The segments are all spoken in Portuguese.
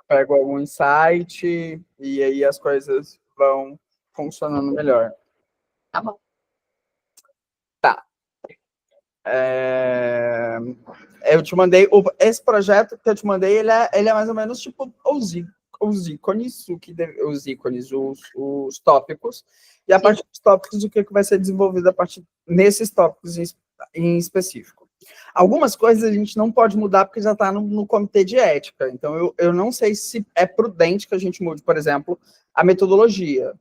pego algum insight e aí as coisas vão funcionando melhor. Tá bom. Tá. Eu te mandei... Esse projeto que eu te mandei, ele é mais ou menos tipo os ícones, os tópicos. E a partir dos tópicos, o que vai ser desenvolvido a partir nesses tópicos em específico. Algumas coisas a gente não pode mudar porque já está no comitê de ética. Então, eu não sei se é prudente que a gente mude, por exemplo, a metodologia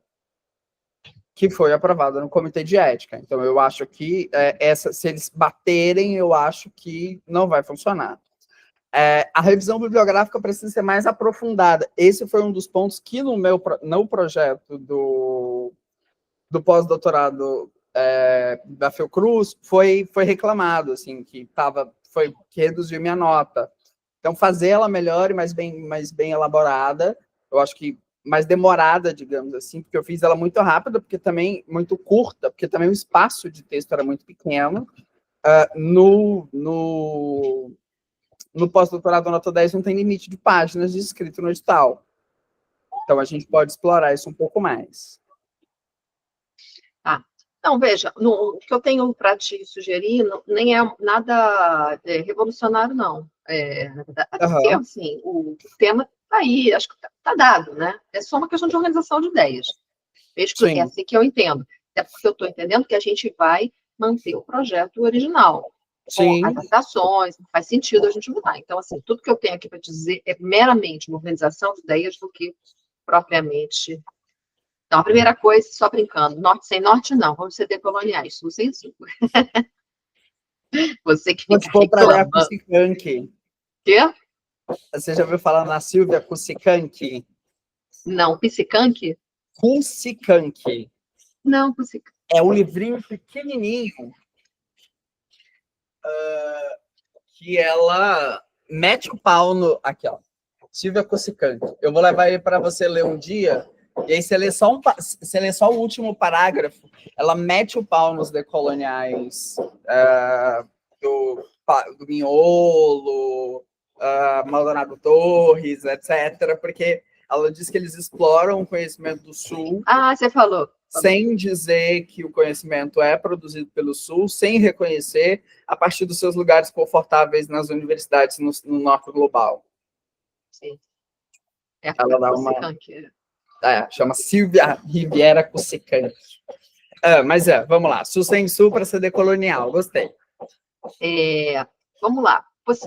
que foi aprovada no comitê de ética. Então, eu acho que se eles baterem, eu acho que não vai funcionar. A revisão bibliográfica precisa ser mais aprofundada. Esse foi um dos pontos que no projeto do pós-doutorado da Fiocruz foi reclamado, assim, que reduziu minha nota. Então, fazer ela melhor e mais bem elaborada, eu acho que mais demorada, digamos assim, porque eu fiz ela muito rápida, porque também muito curta, porque também o espaço de texto era muito pequeno. No pós-doutorado nota 10 não tem limite de páginas de escrito no edital. Então, a gente pode explorar isso um pouco mais. Então, veja, o que eu tenho para te sugerir nem é nada revolucionário, não. Até porque, assim, o tema está aí, acho que está dado, né? É só uma questão de organização de ideias. Vejo que é assim que eu entendo. Até porque eu estou entendendo que a gente vai manter o projeto original. Com as adaptações, faz sentido a gente mudar. Então, assim, tudo que eu tenho aqui para te dizer é meramente uma organização de ideias do que propriamente... Então, a primeira coisa, só brincando, norte sem norte, não, vamos ser decoloniais, sul sem sul. Você que fica reclamando. Quê? Você já ouviu falar na Silvia Kusikanki? Não, Psicanque? Kusikanki. Não, Kusikanki. É um livrinho pequenininho que ela mete o pau no... Aqui, ó. Silvia Kusikanki. Eu vou levar ele para você ler um dia... E aí você lê só o último parágrafo, ela mete o pau nos decoloniais do Miolo, Maldonado Torres, etc., porque ela diz que eles exploram o conhecimento do Sul. Você falou. Sem dizer que o conhecimento é produzido pelo Sul, sem reconhecer a partir dos seus lugares confortáveis nas universidades no norte global. Sim. Ela dá uma... chama Silvia Riviera Kusikanki. Mas vamos lá. Sul sem sul para ser decolonial. Gostei. Vamos lá. Como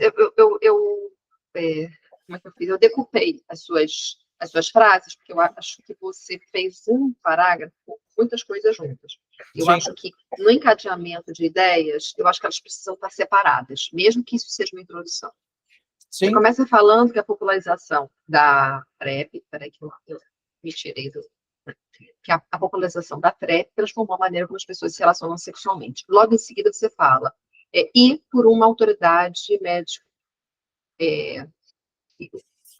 é que eu fiz? Eu decupei as suas frases, porque eu acho que você fez um parágrafo, muitas coisas juntas. Eu acho que no encadeamento de ideias, eu acho que elas precisam estar separadas, mesmo que isso seja uma introdução. Sim. Você começa falando que a popularização da PrEP, peraí que eu me tirei que a popularização da PrEP transformou a maneira como as pessoas se relacionam sexualmente. Logo em seguida você fala, e por uma autoridade médica.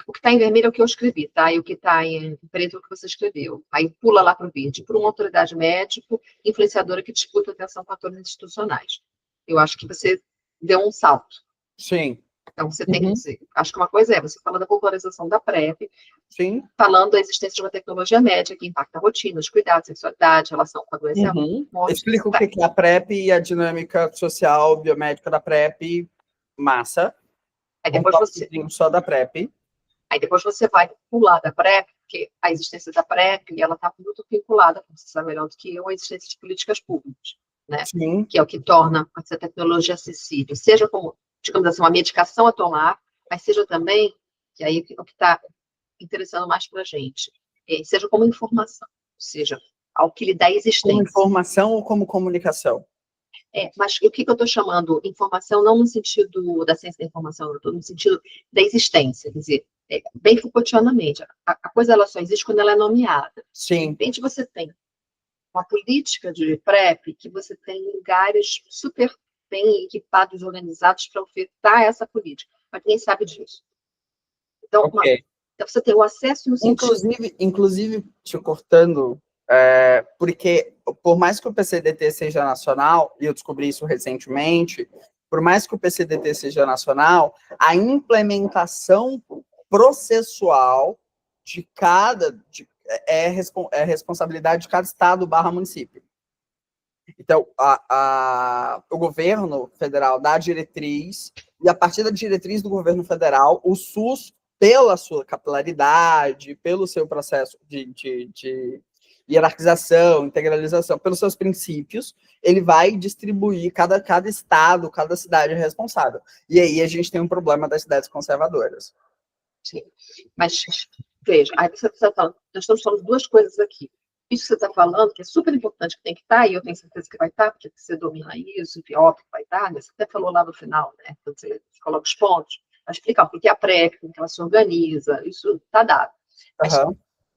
O que está em vermelho é o que eu escrevi, tá? E o que está em preto é o que você escreveu. Aí pula lá para o verde. Por uma autoridade médica, influenciadora que disputa atenção com atores institucionais. Eu acho que você deu um salto. Sim. Então, você tem que dizer, acho que uma coisa você fala da popularização da PrEP, sim, falando da existência de uma tecnologia médica que impacta a rotina, os cuidados, sexualidade, relação com a doença. Explica o que é a PrEP e a dinâmica social biomédica da PrEP, massa. Aí depois só da PrEP. Aí depois você vai pular da PrEP, porque a existência da PrEP, ela está muito vinculada, como você sabe melhor do que eu, à existência de políticas públicas, né? Sim. Que é o que torna essa tecnologia acessível, seja como, digamos assim, uma medicação a tomar, mas seja também, que aí é o que está interessando mais para a gente, seja como informação, ou seja, ao que lhe dá existência. Como informação ou como comunicação? Mas o que eu estou chamando informação, não no sentido da ciência da informação, eu estou no sentido da existência, quer dizer, bem Foucaultianamente, a coisa ela só existe quando ela é nomeada. Sim. De repente você tem uma política de PrEP, que você tem lugares super bem equipados, organizados para ofertar essa política, mas ninguém sabe disso. Então, então você tem o acesso no sentido... Inclusive, te cortando, porque por mais que o PCDT seja nacional, e eu descobri isso recentemente, por mais que o PCDT seja nacional, a implementação processual de cada... é responsabilidade de cada estado/município. Então, o governo federal dá a diretriz, e a partir da diretriz do governo federal, o SUS, pela sua capilaridade, pelo seu processo de hierarquização, integralização, pelos seus princípios, ele vai distribuir cada estado, cada cidade responsável. E aí a gente tem um problema das cidades conservadoras. Sim, mas veja, aí você está falando, nós estamos falando duas coisas aqui. Isso que você está falando, que é super importante, que tem que estar, e eu tenho certeza que vai estar, porque você domina isso, enfim, óbvio que vai estar, né? Você até falou lá no final, né? Quando você coloca os pontos, vai explicar o que é a PrEP, como ela se organiza, isso está dado.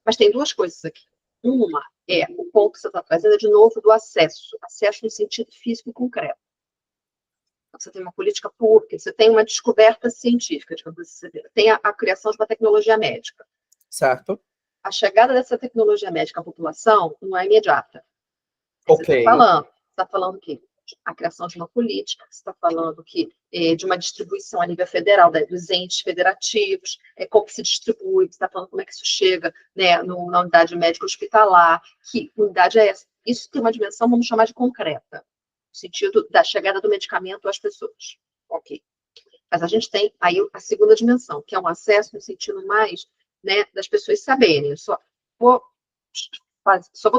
Mas tem duas coisas aqui. Uma é o ponto que você está trazendo, de novo, do acesso no sentido físico e concreto. Então, você tem uma política pública, você tem uma descoberta científica, digamos assim, você tem a criação de uma tecnologia médica. Certo. A chegada dessa tecnologia médica à população não é imediata. Ok. Você está falando que a criação de uma política, você está falando que de uma distribuição a nível federal, dos entes federativos, como que se distribui, você está falando como é que isso chega, né, na unidade médica hospitalar, que unidade é essa? Isso tem uma dimensão, vamos chamar de concreta, no sentido da chegada do medicamento às pessoas. Ok. Mas a gente tem aí a segunda dimensão, que é um acesso no sentido mais, né, das pessoas saberem. Eu só vou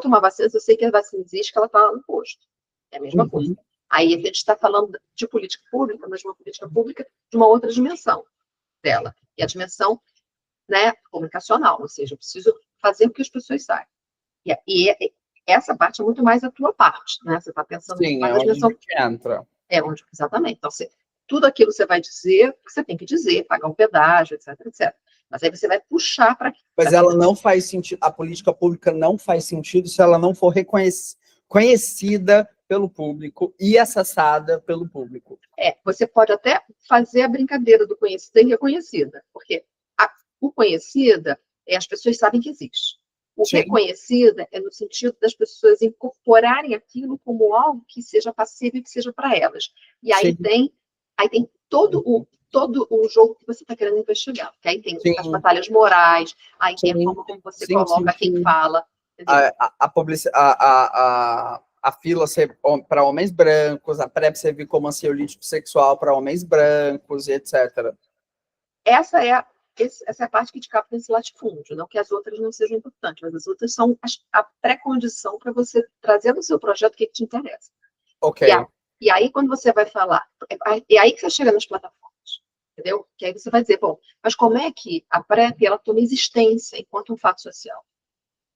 tomar vacina se eu sei que a vacina existe, que ela está no posto. É a mesma coisa. Aí a gente está falando de política pública, mas de uma política pública de uma outra dimensão dela. E a dimensão, né, comunicacional, ou seja, eu preciso fazer com que as pessoas saibam. E essa parte é muito mais a tua parte, né? Você está pensando... Sim, é onde a gente entra. Exatamente. Então, tudo aquilo que você vai dizer, você tem que dizer, pagar um pedágio, etc, etc. Mas aí você vai puxar para... Mas ela não faz sentido, a política pública não faz sentido se ela não for conhecida pelo público e acessada pelo público. Você pode até fazer a brincadeira do conhecida e reconhecida, porque o conhecida as pessoas sabem que existe. O Sim. reconhecida é no sentido das pessoas incorporarem aquilo como algo que seja passível e que seja para elas. E aí tem todo o jogo que você está querendo investigar. Que aí tem as batalhas morais, aí tem a forma como você coloca quem fala. A fila ser para homens brancos, a PrEP servir como ansiolítico sexual para homens brancos, etc. Essa é a parte que te capta nesse latifúndio, não que as outras não sejam importantes, mas as outras são a pré-condição para você trazer no seu projeto o que te interessa. Ok. E aí, quando você vai falar, é aí que você chega nas plataformas, entendeu? Que aí você vai dizer, bom, mas como é que a PrEP, ela toma existência enquanto um fato social?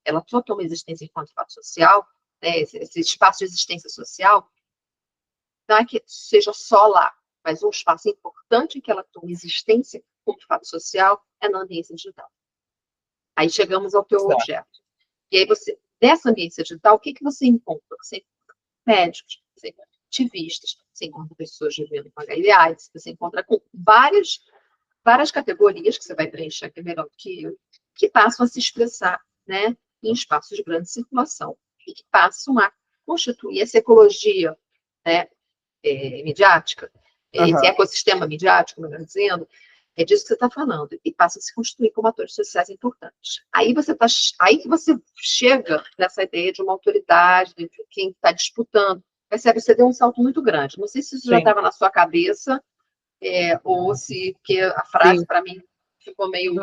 Ela só toma existência enquanto fato social, né, esse espaço de existência social, não é que seja só lá, mas um espaço importante em que ela toma existência como fato social é na ambiência digital. Aí chegamos ao teu objeto. E aí nessa ambiência digital, o que você encontra? Você encontra médicos, você encontra ativistas, você encontra pessoas vivendo com HIV/AIDS, você encontra com várias categorias que você vai preencher aqui melhor do que eu, que passam a se expressar, né, em espaços de grande circulação e que passam a constituir essa ecologia, né, midiática, esse ecossistema midiático, melhor dizendo, é disso que você está falando, e passa a se constituir como atores sociais importantes. Aí que você chega nessa ideia de uma autoridade, de quem está disputando. Percebe, você deu um salto muito grande. Não sei se isso já estava na sua cabeça, ou se, porque a frase, para mim, ficou meio...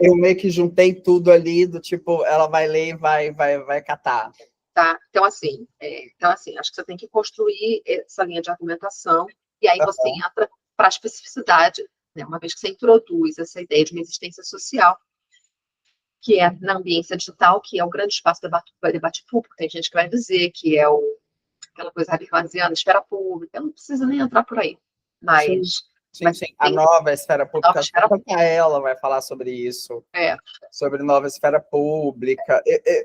eu meio que juntei tudo ali, do tipo, ela vai ler e vai catar. Tá? Então, assim, acho que você tem que construir essa linha de argumentação, e aí você entra para a especificidade, né? Uma vez que você introduz essa ideia de uma existência social, que é na ambiência digital, que é o grande espaço de debate público. Tem gente que vai dizer que é aquela coisa habermasiana, esfera pública, não precisa nem entrar por aí. Mas... Sim. A nova esfera pública, ela vai falar sobre isso. Sobre nova esfera pública.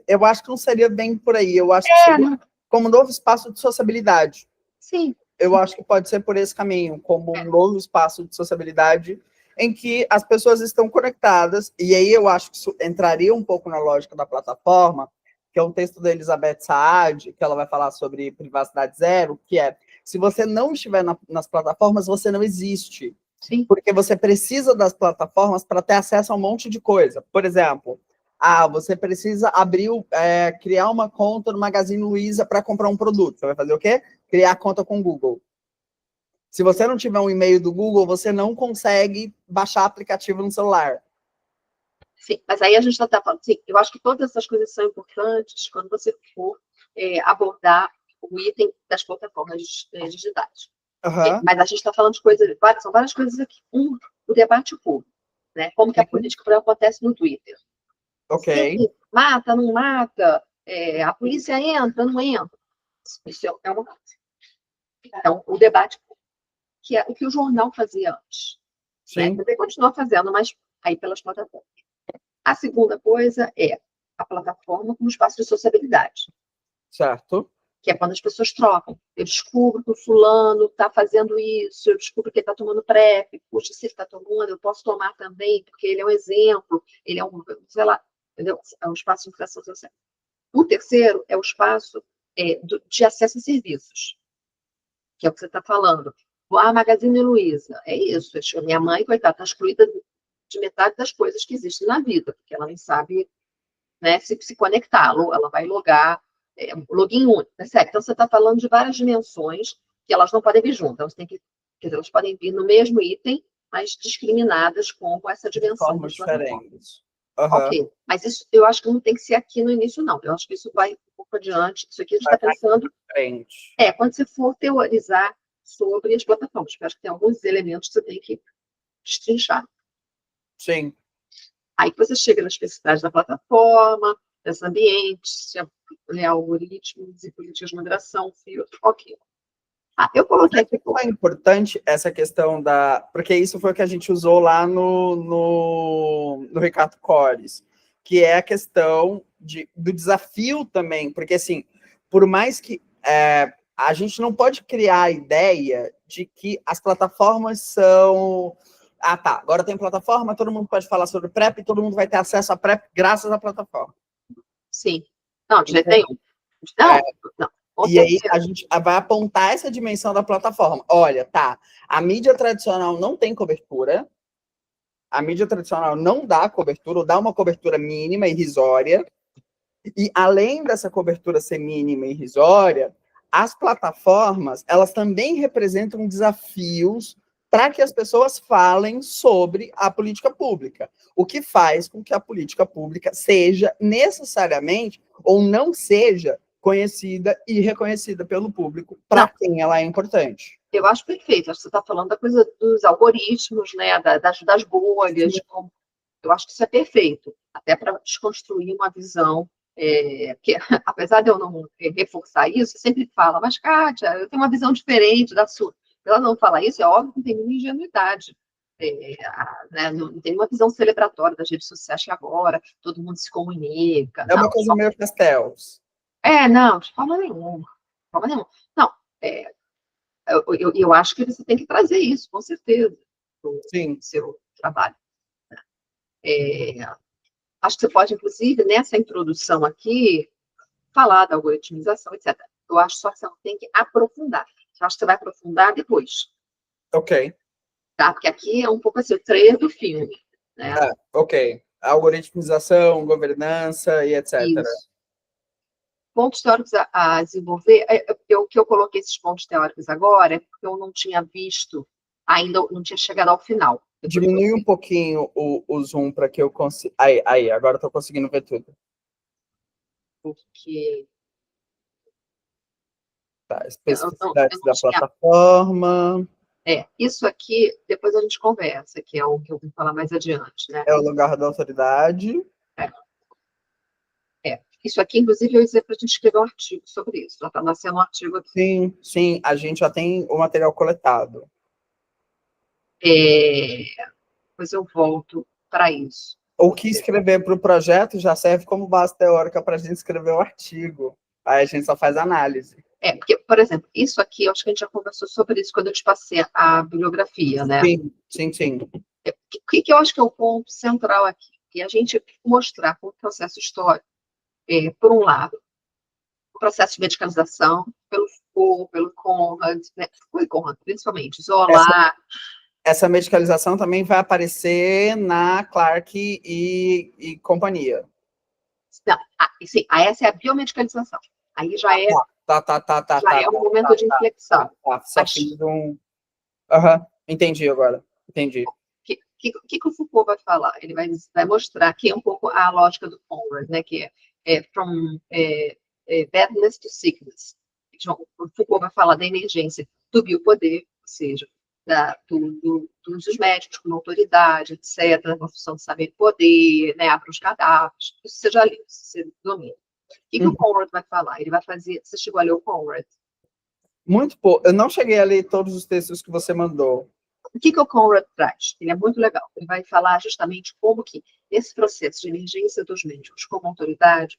Eu acho que não seria bem por aí. Eu acho que seria como um novo espaço de sociabilidade. Sim. Eu acho que pode ser por esse caminho, como um novo espaço de sociabilidade em que as pessoas estão conectadas, e aí eu acho que isso entraria um pouco na lógica da plataforma, que é um texto da Elizabeth Saad, que ela vai falar sobre privacidade zero, que é, se você não estiver nas plataformas, você não existe. Sim. Porque você precisa das plataformas para ter acesso a um monte de coisa. Por exemplo, você precisa criar uma conta no Magazine Luiza para comprar um produto. Você vai fazer o quê? Criar a conta com o Google. Se você não tiver um e-mail do Google, você não consegue baixar aplicativo no celular. Sim, mas aí a gente está falando, sim, eu acho que todas essas coisas são importantes quando você for abordar o item das plataformas digitais. Uhum. Mas a gente está falando de coisas, são várias coisas aqui. O debate público, né? Como que a política acontece no Twitter. Ok. Se mata, não mata, a polícia entra, não entra. Isso é uma coisa. Então, o debate que é o que o jornal fazia antes. Né? Sim. Você continua fazendo, mas aí pelas plataformas. A segunda coisa é a plataforma como espaço de sociabilidade. Certo. Que é quando as pessoas trocam. Eu descubro que o fulano está fazendo isso, eu descubro que ele está tomando PrEP, puxa, se ele está tomando, eu posso tomar também, porque ele é um exemplo, ele é um, sei lá, entendeu? É um espaço de interação social. O terceiro é o espaço de acesso a serviços, que é o que você está falando. A Magazine Luiza, é isso. A minha mãe, coitada, está excluída de metade das coisas que existem na vida, porque ela não sabe, né, se conectar, ela vai logar, login único, né? Então você está falando de várias dimensões que elas não podem vir juntas, elas têm que, quer dizer, elas podem vir no mesmo item, mas discriminadas com essa dimensão. Formas diferentes. Uhum. Ok, mas isso eu acho que não tem que ser aqui no início, não. Eu acho que isso vai um pouco adiante. Isso aqui a gente está pensando. Quando você for teorizar sobre as plataformas, porque eu acho que tem alguns elementos que você tem que destrinchar. Sim. Aí você chega na especificidade da plataforma, dos ambientes, algoritmos e políticas de moderação, filtro, ok. Eu coloquei aqui. É importante essa questão porque isso foi o que a gente usou lá no Ricardo Cores, que é a questão do desafio também, porque assim, por mais que a gente não pode criar a ideia de que as plataformas são... tá, agora tem plataforma, todo mundo pode falar sobre PrEP, todo mundo vai ter acesso à PrEP graças à plataforma. Sim. Não, de jeito nenhum. Não. E aí a gente vai apontar essa dimensão da plataforma. Olha, a mídia tradicional não tem cobertura, a mídia tradicional não dá cobertura, ou dá uma cobertura mínima, irrisória, e além dessa cobertura ser mínima e irrisória, as plataformas, elas também representam desafios para que as pessoas falem sobre a política pública, o que faz com que a política pública seja necessariamente, ou não seja, conhecida e reconhecida pelo público para quem ela é importante. Eu acho perfeito. Acho que você está falando da coisa dos algoritmos, né, das bolhas. Eu acho que isso é perfeito, até para desconstruir uma visão, que, apesar de eu não reforçar isso, eu sempre falo, mas, Kátia, eu tenho uma visão diferente da sua. Ela não fala isso, é óbvio que não tem nenhuma ingenuidade. Né, não tem uma visão celebratória das redes sociais que agora todo mundo se comunica. É uma coisa meio pastéis. Não, de forma nenhuma. De forma nenhuma. Não, eu acho que você tem que trazer isso, com certeza, para o seu trabalho. Acho que você pode, inclusive, nessa introdução aqui, falar da algoritmização, etc. Eu acho só que você não tem que aprofundar. Eu acho que você vai aprofundar depois. Ok. Tá? Porque aqui é um pouco assim, o trailer do filme. Né? Ok. Algoritmização, governança e etc. Isso. Pontos teóricos a desenvolver. O que eu coloquei esses pontos teóricos agora é porque eu não tinha visto, ainda não tinha chegado ao final. Diminui um pouquinho o zoom para que eu consiga... Aí, agora eu estou conseguindo ver tudo. Porque... Especificidades da plataforma. Isso aqui, depois a gente conversa, que é o que eu vou falar mais adiante, né? É o lugar da autoridade. Isso aqui, inclusive, eu ia dizer para a gente escrever um artigo sobre isso. Já está nascendo um artigo aqui. Sim, a gente já tem o material coletado. Depois eu volto para isso. O que escrever para o projeto já serve como base teórica para a gente escrever o artigo. Aí a gente só faz análise. Porque, por exemplo, isso aqui, eu acho que a gente já conversou sobre isso quando eu te passei a bibliografia, né? Sim. O que eu acho que é o ponto central aqui? É a gente mostrar como o processo histórico, por um lado, o processo de medicalização, pelo Foucault, pelo Conrad, né? Foi Conrad, principalmente, Zola. essa medicalização também vai aparecer na Clark e companhia. Não, sim, essa é a biomedicalização. Aí já é, é um momento de inflexão. Só fiz um... entendi agora. Entendi. O que o Foucault vai falar? Ele vai mostrar aqui um pouco a lógica do Conrad, né, que é from badness to sickness. Então, o Foucault vai falar da emergência do biopoder, ou seja, dos médicos com autoridade, etc., da construção do saber poder, né, para os cadáveres. Isso você já leu, você domina. O que o Conrad vai falar? Ele vai fazer... Você chegou a ler o Conrad? Muito pouco. Eu não cheguei a ler todos os textos que você mandou. O que o Conrad traz? Ele é muito legal. Ele vai falar justamente como que, nesse processo de emergência dos médicos como autoridade,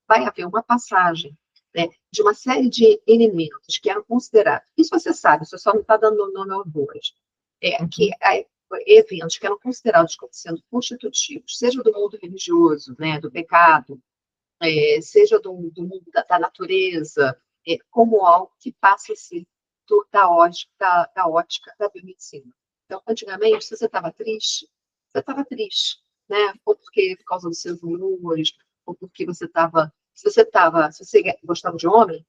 vai haver uma passagem, né, de uma série de elementos que eram considerados... Isso você sabe, você só não está dando nome ao hoje. Que eventos que eram considerados como sendo constitutivos, seja do mundo religioso, né, do pecado, seja do mundo da natureza, como algo que passa a ser da ótica da biomedicina. Então, antigamente, se você estava triste, né? Ou por causa dos seus humores, ou porque você estava... Se você gostava de homem,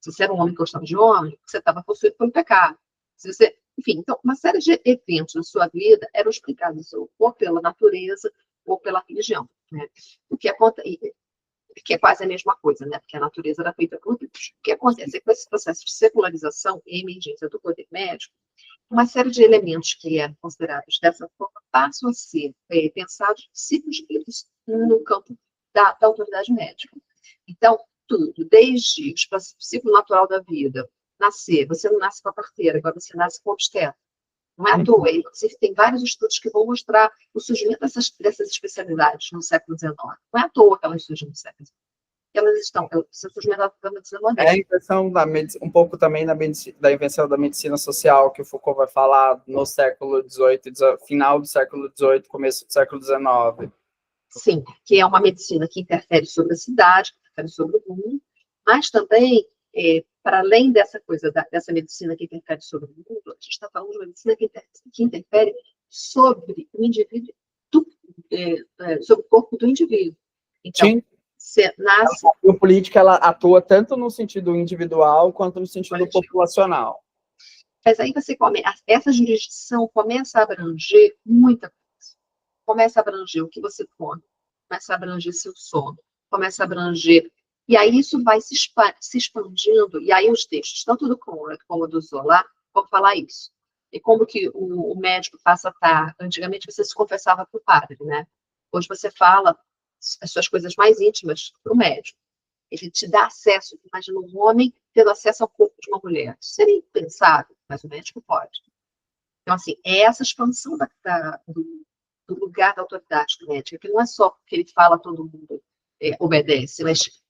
se você era um homem que gostava de homem, você estava possuído pelo pecado. Enfim, então, uma série de eventos na sua vida eram explicados ou pela natureza ou pela religião, né? O que é quase a mesma coisa, né? Porque a natureza era feita por Deus. O que acontece é que com esse processo de secularização e emergência do poder médico, uma série de elementos que eram considerados dessa forma passam a ser pensados circunscritos no campo da autoridade médica. Então, tudo, desde o ciclo natural da vida, nascer, você não nasce com a parteira, agora você nasce com o obstetra. Não é à toa, inclusive tem vários estudos que vão mostrar o surgimento dessas especialidades no século XIX. Não é à toa que elas surgem no século XIX. Elas estão, surgimento da medicina moderna. É a invenção um pouco também da invenção da medicina social, que o Foucault vai falar no século XVIII, final do século XVIII, começo do século XIX. Sim, que é uma medicina que interfere sobre a cidade, que interfere sobre o mundo, mas também, para além dessa coisa, dessa medicina que interfere sobre o mundo, a gente está falando de uma medicina que interfere sobre o indivíduo, sobre o corpo do indivíduo. Então, Sim. Você nasce... A biopolítica, ela atua tanto no sentido individual quanto no sentido populacional. Mas aí essa jurisdição começa a abranger muita coisa. Começa a abranger o que você come, começa a abranger seu sono, começa a abranger... E aí isso vai se expandindo, e aí os textos, tanto do Conrad como do Zola, vão falar isso. E como que o médico passa a estar... Antigamente você se confessava para o padre, né? Hoje você fala as suas coisas mais íntimas para o médico. Ele te dá acesso, imagina um homem tendo acesso ao corpo de uma mulher. Isso seria impensável, mas o médico pode. Então, assim, é essa expansão do lugar da autoridade do médico, que não é só porque ele fala, todo mundo obedece, mas...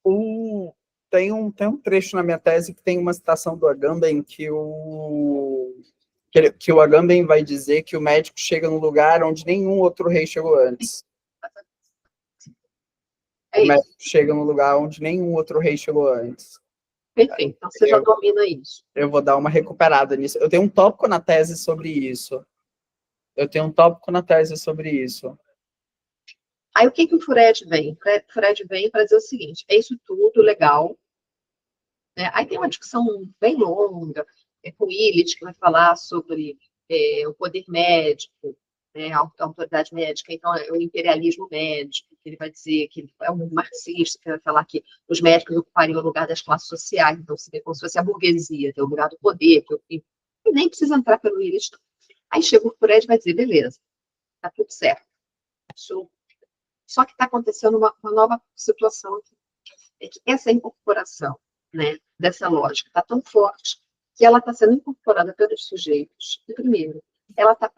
Tem um trecho na minha tese que tem uma citação do Agamben que o Agamben vai dizer que o médico chega num lugar onde nenhum outro rei chegou antes. O médico chega num lugar onde nenhum outro rei chegou antes. Perfeito, então você já domina isso. Eu vou dar uma recuperada nisso. Eu tenho um tópico na tese sobre isso. Aí o que o Freud vem? O Freud vem para dizer o seguinte, é isso tudo legal, né? Aí tem uma discussão bem longa, com Illich, que vai falar sobre o poder médico, né, a autoridade médica, então é o imperialismo médico, que ele vai dizer que é um marxista, que vai falar que os médicos ocupariam o lugar das classes sociais, então se vê como se fosse a burguesia, ter o lugar do poder, e nem precisa entrar pelo Illich. Aí chega o Freud e vai dizer, beleza, tá tudo certo. Só que está acontecendo uma nova situação aqui. É que essa incorporação, né, dessa lógica está tão forte que ela está sendo incorporada pelos sujeitos. E, primeiro, ela está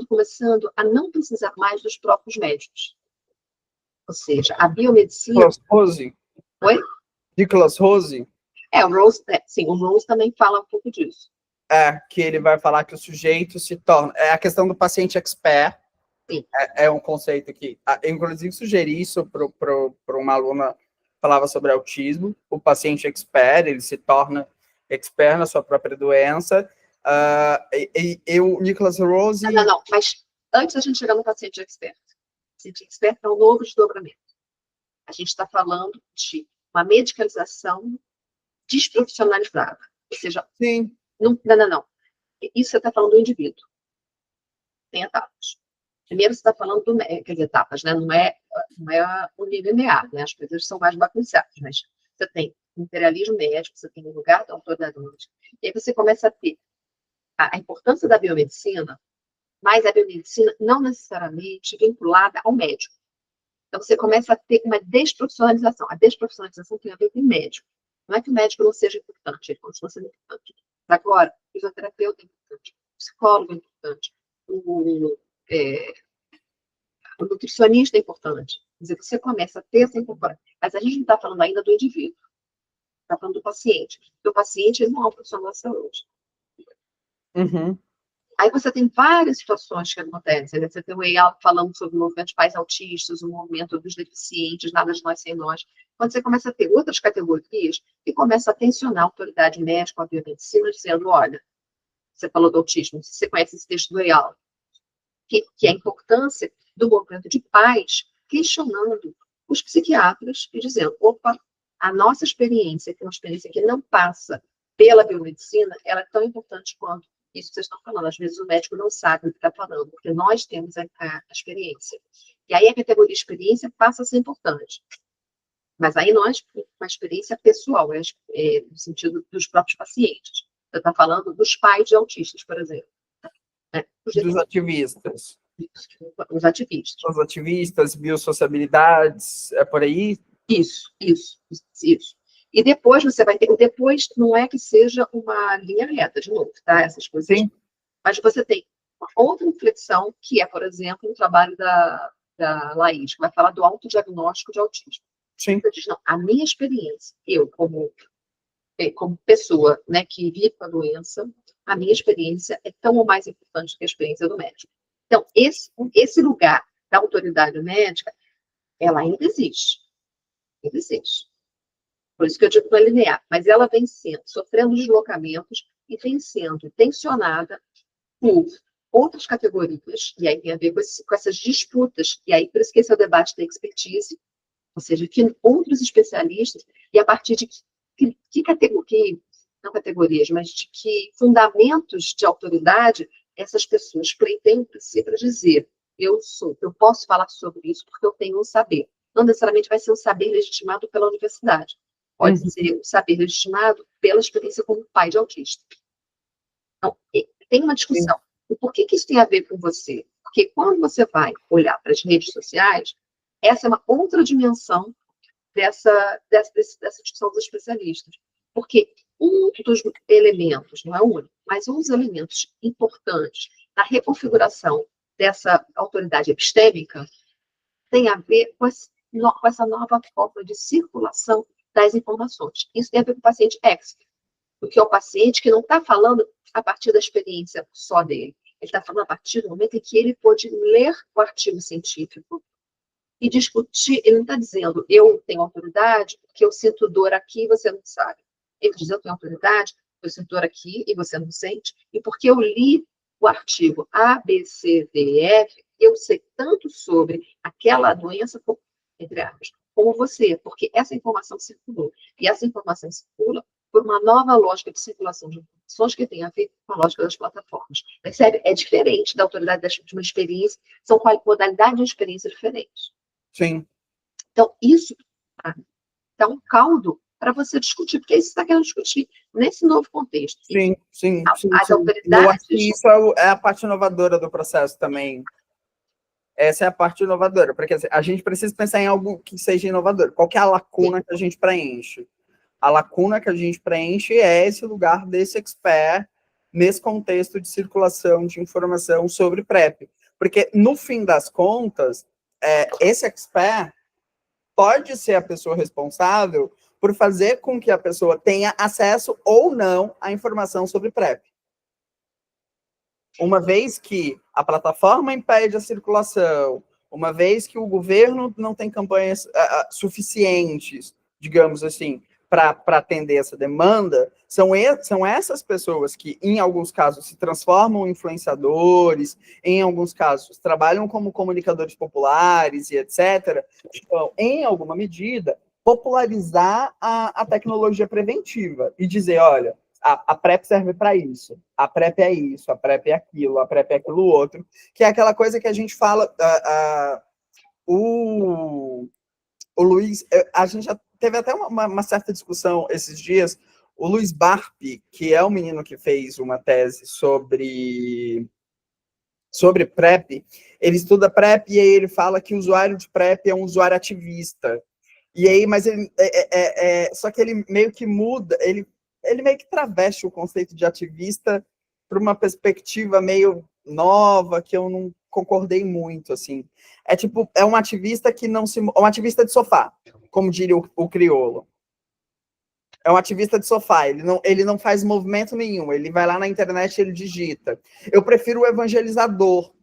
começando a não precisar mais dos próprios médicos. Ou seja, a biomedicina... Nicholas Rose? Oi? Nicholas Rose? O Rose, sim, o Rose também fala um pouco disso. Que ele vai falar que o sujeito se torna... É a questão do paciente expert. Sim. É um conceito que... Eu, inclusive, sugeri isso para uma aluna que falava sobre autismo. O paciente expert, ele se torna expert na sua própria doença. O Nicholas Rose... Não, mas antes a gente chegar no paciente expert. O paciente expert é um novo desdobramento. A gente está falando de uma medicalização desprofissionalizada. Ou seja, Sim. Não. Isso você está falando do indivíduo. Tem etapas. Primeiro você está falando do médico, quer dizer, etapas, né? Não é um linear, né? As coisas são mais bagunçadas, mas você tem imperialismo médico, você tem o lugar da autoridade médica, e aí você começa a ter a importância da biomedicina, mas a biomedicina não necessariamente vinculada ao médico. Então você começa a ter uma desprofissionalização. A desprofissionalização tem a ver com o médico. Não é que o médico não seja importante, ele continua sendo importante. Agora, o fisioterapeuta é importante, o psicólogo é importante, o nutricionista é importante. Quer dizer, você começa a ter essa incorporação. Mas a gente não está falando ainda do indivíduo. Está falando do paciente. Porque o paciente ele não é um profissional da saúde. Uhum. Aí você tem várias situações que acontecem. Né? Você tem o EIAL falando sobre o movimento de pais autistas, o movimento dos deficientes, nada de nós sem nós. Quando você começa a ter outras categorias, e começa a tensionar a autoridade médica, a biomedicina, dizendo, olha, você falou do autismo, você conhece esse texto do EIAL, que é a importância do movimento de pais questionando os psiquiatras e dizendo, opa, a nossa experiência, que é uma experiência que não passa pela biomedicina, ela é tão importante quanto isso que vocês estão falando. Às vezes o médico não sabe o que está falando, porque nós temos a experiência. E aí a categoria experiência passa a ser importante. Mas aí nós, uma experiência pessoal, no sentido dos próprios pacientes. Você está falando dos pais de autistas, por exemplo. Né? Dos ativistas. Os ativistas. Os ativistas, biossociabilidades, é por aí? Isso. E depois você vai ter... Depois não é que seja uma linha reta, de novo, tá? Essas coisas. Sim. Mas você tem uma outra inflexão, que é, por exemplo, o trabalho da Laís, que vai falar do autodiagnóstico de autismo. Sim. Você diz, não, a minha experiência, eu como pessoa, né, que vive com a doença, a minha experiência é tão ou mais importante que a experiência do médico. Então, esse lugar da autoridade médica, ela ainda existe. Ainda existe. Por isso que eu digo que não é linear. Mas ela vem sofrendo deslocamentos e vem sendo tensionada por outras categorias, e aí tem a ver com essas disputas, e aí por isso que esse é o debate da expertise, ou seja, que outros especialistas, e a partir de não categorias, mas de que fundamentos de autoridade essas pessoas pleiteiam para dizer, eu posso falar sobre isso porque eu tenho um saber. Não necessariamente vai ser um saber legitimado pela universidade. Pode ser um saber legitimado pela experiência como pai de autista. Então, tem uma discussão. E por que isso tem a ver com você? Porque quando você vai olhar para as redes sociais, essa é uma outra dimensão dessa discussão dos especialistas. Porque um dos elementos, não é o único, mas um dos elementos importantes na reconfiguração dessa autoridade epistêmica tem a ver com essa nova forma de circulação das informações. Isso tem a ver com o paciente expert, porque é o paciente que não está falando a partir da experiência só dele. Ele está falando a partir do momento em que ele pôde ler o artigo científico e discutir. Ele não está dizendo, eu tenho autoridade porque eu sinto dor aqui e você não sabe. Ele diz, eu tenho autoridade, eu sinto dor aqui e você não sente, e porque eu li o artigo A, B, C, D e F, eu sei tanto sobre aquela doença, entre aspas, como você, porque essa informação circulou. E essa informação circula por uma nova lógica de circulação de informações que tem a ver com a lógica das plataformas. Percebe? É diferente da autoridade de uma experiência, são modalidades de experiência diferentes. Sim. Então, isso dá um caldo para você discutir, porque isso você está querendo discutir nesse novo contexto. Sim. As autoridades... Eu acho que isso é a parte inovadora do processo também. Essa é a parte inovadora, porque a gente precisa pensar em algo que seja inovador. Qual que é a lacuna que a gente preenche? A lacuna que a gente preenche é esse lugar desse expert nesse contexto de circulação de informação sobre PrEP. Porque, no fim das contas, esse expert pode ser a pessoa responsável por fazer com que a pessoa tenha acesso ou não à informação sobre PrEP. Uma vez que a plataforma impede a circulação, uma vez que o governo não tem campanhas suficientes, digamos assim, para atender essa demanda, são essas pessoas que, em alguns casos, se transformam em influenciadores, em alguns casos, trabalham como comunicadores populares e etc., então, em alguma medida, popularizar a tecnologia preventiva e dizer, olha, a PrEP serve para isso, a PrEP é isso, a PrEP é aquilo, a PrEP é aquilo outro, que é aquela coisa que a gente fala, o Luiz, a gente já teve até uma certa discussão esses dias, o Luiz Barpi, que é o menino que fez uma tese sobre PrEP, ele estuda PrEP e aí ele fala que o usuário de PrEP é um usuário ativista. E aí, mas ele só que ele meio que muda, ele meio que traveste o conceito de ativista para uma perspectiva meio nova, que eu não concordei muito, assim. É tipo, é um ativista que não se... um ativista de sofá, como diria o crioulo. É um ativista de sofá, ele não faz movimento nenhum, ele vai lá na internet e ele digita. Eu prefiro o evangelizador,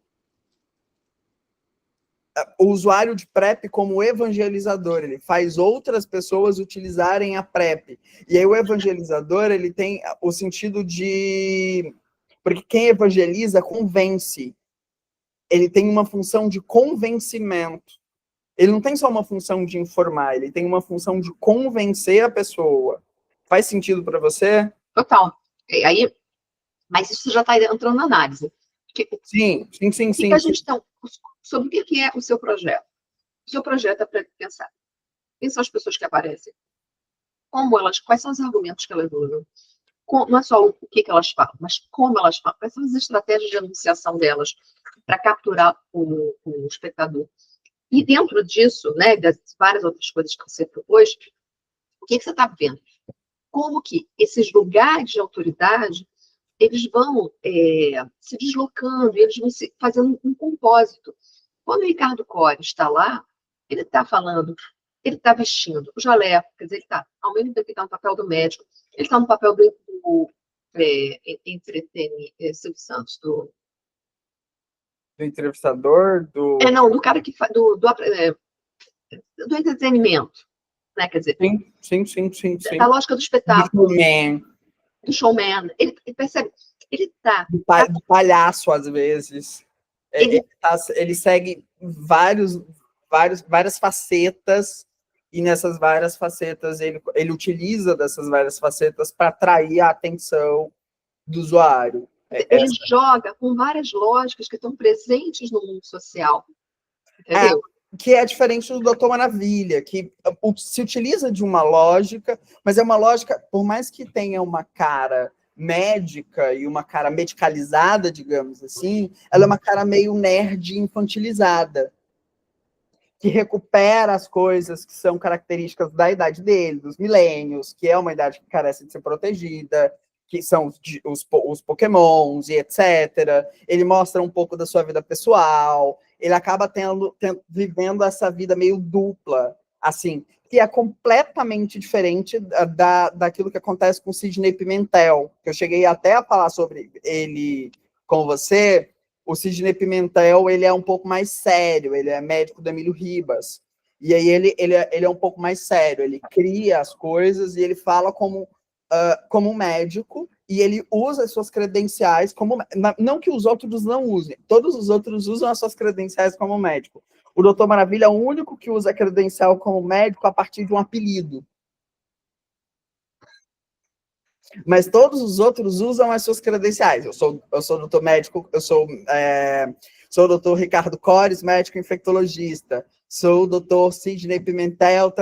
o usuário de PrEP como evangelizador, ele faz outras pessoas utilizarem a PrEP. E aí o evangelizador, ele tem o sentido de... Porque quem evangeliza convence. Ele tem uma função de convencimento. Ele não tem só uma função de informar, ele tem uma função de convencer a pessoa. Faz sentido para você? Total. Aí, mas isso já está entrando na análise. Sim. Que a gente está... Sobre o que é o seu projeto? O seu projeto é para pensar. Quem são as pessoas que aparecem? Quais são os argumentos que elas usam? Não é só o que elas falam, mas como elas falam. Quais são as estratégias de anunciação delas para capturar o espectador? E dentro disso, né, das várias outras coisas que você propôs, o que você está vendo? Como que esses lugares de autoridade eles vão se deslocando, eles vão fazendo um compósito. Quando o Ricardo Cori está lá, ele está falando, ele está vestindo o jaleco, quer dizer, ele está, ao mesmo tempo que está no papel do médico, ele está no papel do Silvio Santos, do entrevistador, não, do cara que faz, do entretenimento, né? Quer dizer, sim. da lógica do espetáculo, showman. do showman, ele percebe, ele está... Do palhaço, às vezes. Ele segue várias facetas, e nessas várias facetas ele utiliza dessas várias facetas para atrair a atenção do usuário. Ele joga com várias lógicas que estão presentes no mundo social. Entendeu? Que é diferente do Doutor Maravilha, que se utiliza de uma lógica, mas é uma lógica, por mais que tenha uma cara médica e uma cara medicalizada, digamos assim, ela é uma cara meio nerd infantilizada, que recupera as coisas que são características da idade dele, dos milênios, que é uma idade que carece de ser protegida, que são os pokémons e etc. Ele mostra um pouco da sua vida pessoal, ele acaba vivendo essa vida meio dupla, assim, que é completamente diferente daquilo que acontece com o Sidney Pimentel, que eu cheguei até a falar sobre ele com você. O Sidney Pimentel, ele é um pouco mais sério, ele é médico do Emílio Ribas, e aí ele é um pouco mais sério, ele cria as coisas e ele fala como um médico, e ele usa as suas credenciais como... Não que os outros não usem, todos os outros usam as suas credenciais como médico. O Doutor Maravilha é o único que usa a credencial como médico a partir de um apelido. Mas todos os outros usam as suas credenciais. Eu sou doutor médico, sou o doutor Ricardo Cores, médico infectologista. Sou o doutor Sidney Pimentel,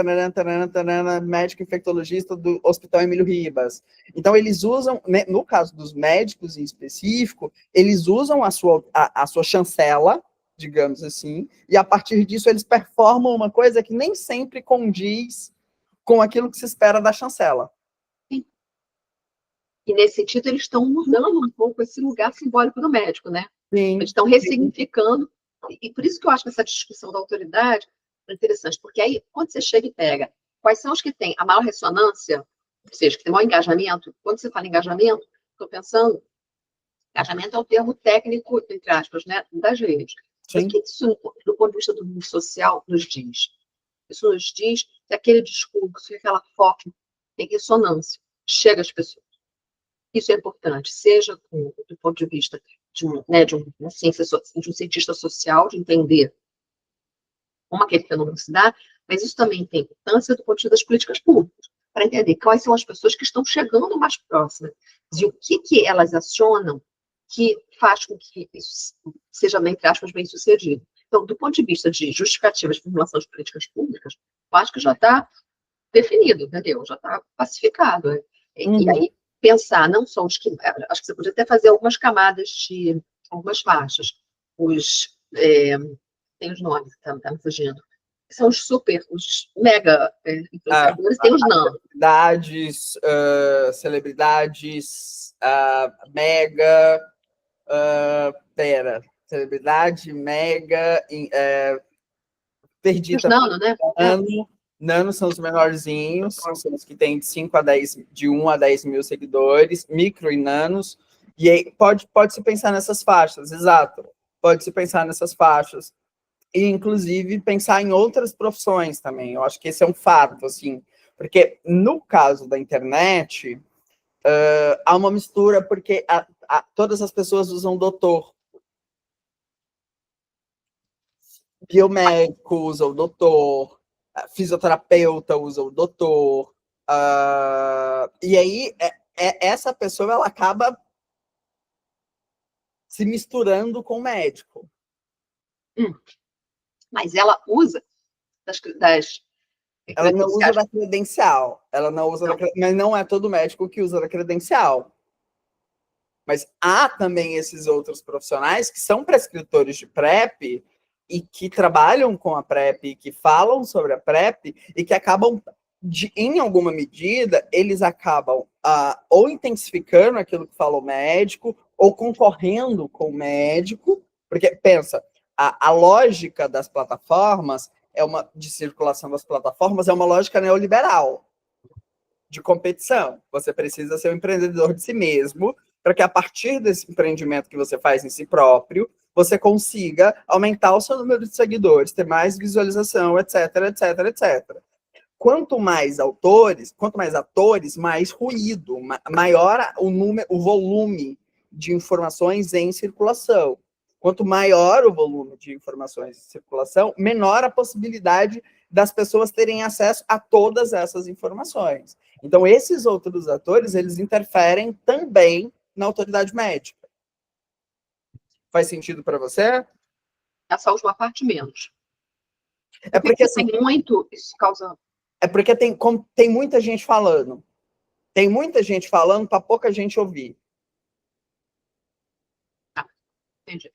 médico infectologista do Hospital Emílio Ribas. Então, eles usam, né, no caso dos médicos em específico, eles usam a sua chancela, digamos assim, e a partir disso eles performam uma coisa que nem sempre condiz com aquilo que se espera da chancela. E, nesse sentido, eles estão mudando um pouco esse lugar simbólico do médico, né? Sim, eles estão ressignificando. E por isso que eu acho que essa discussão da autoridade é interessante, porque aí, quando você chega e pega quais são os que têm a maior ressonância, ou seja, que tem maior engajamento, quando você fala engajamento, estou pensando, engajamento é o termo técnico, entre aspas, né, das redes. Mas o que isso, do ponto de vista do mundo social, nos diz? Isso nos diz que aquele discurso, que aquela foto, tem ressonância, chega às pessoas. Isso é importante, seja do ponto de vista uma ciência, de um cientista social, de entender como aquele fenômeno se dá, mas isso também tem importância do ponto de vista das políticas públicas, para entender quais são as pessoas que estão chegando mais próximas, e o que elas acionam que faz com que isso seja, entre aspas, bem sucedido. Então, do ponto de vista de justificativas de formulação de políticas públicas, eu acho que já está definido, entendeu? Já está pacificado. E aí, pensar não só os que... Acho que você podia até fazer algumas camadas de algumas faixas. Tem os nomes, tá me fugindo. São os mega influenciadores, tem os nano. Celebridades, mega... celebridade, mega... perdi Os também. nano, né? Nano são os menorzinhos, são os que têm de 1 a 10 mil seguidores, micro e nanos, e aí pode-se pensar nessas faixas, exato, pode-se pensar nessas faixas, e inclusive pensar em outras profissões também, eu acho que esse é um fato, assim, porque no caso da internet, há uma mistura, porque todas as pessoas usam doutor, biomédico usa o doutor, fisioterapeuta usa o doutor, e aí essa pessoa ela acaba se misturando com o médico. Mas ela usa ela não usa da credencial, ela não usa mas não é todo médico que usa da credencial. Mas há também esses outros profissionais que são prescritores de PrEP e que trabalham com a PrEP, que falam sobre a PrEP e que acabam, em alguma medida, eles acabam ou intensificando aquilo que fala o médico ou concorrendo com o médico, porque, pensa, a lógica das plataformas, de circulação das plataformas, é uma lógica neoliberal de competição. Você precisa ser um empreendedor de si mesmo, para que a partir desse empreendimento que você faz em si próprio, você consiga aumentar o seu número de seguidores, ter mais visualização, etc, etc, etc. Quanto mais atores, mais ruído, maior o volume de informações em circulação. Quanto maior o volume de informações em circulação, menor a possibilidade das pessoas terem acesso a todas essas informações. Então, esses outros atores, eles interferem também na autoridade médica. Faz sentido para você? Essa última parte, menos. É porque assim, tem muito, isso causa... É porque tem muita gente falando. Tem muita gente falando para pouca gente ouvir. Entendi.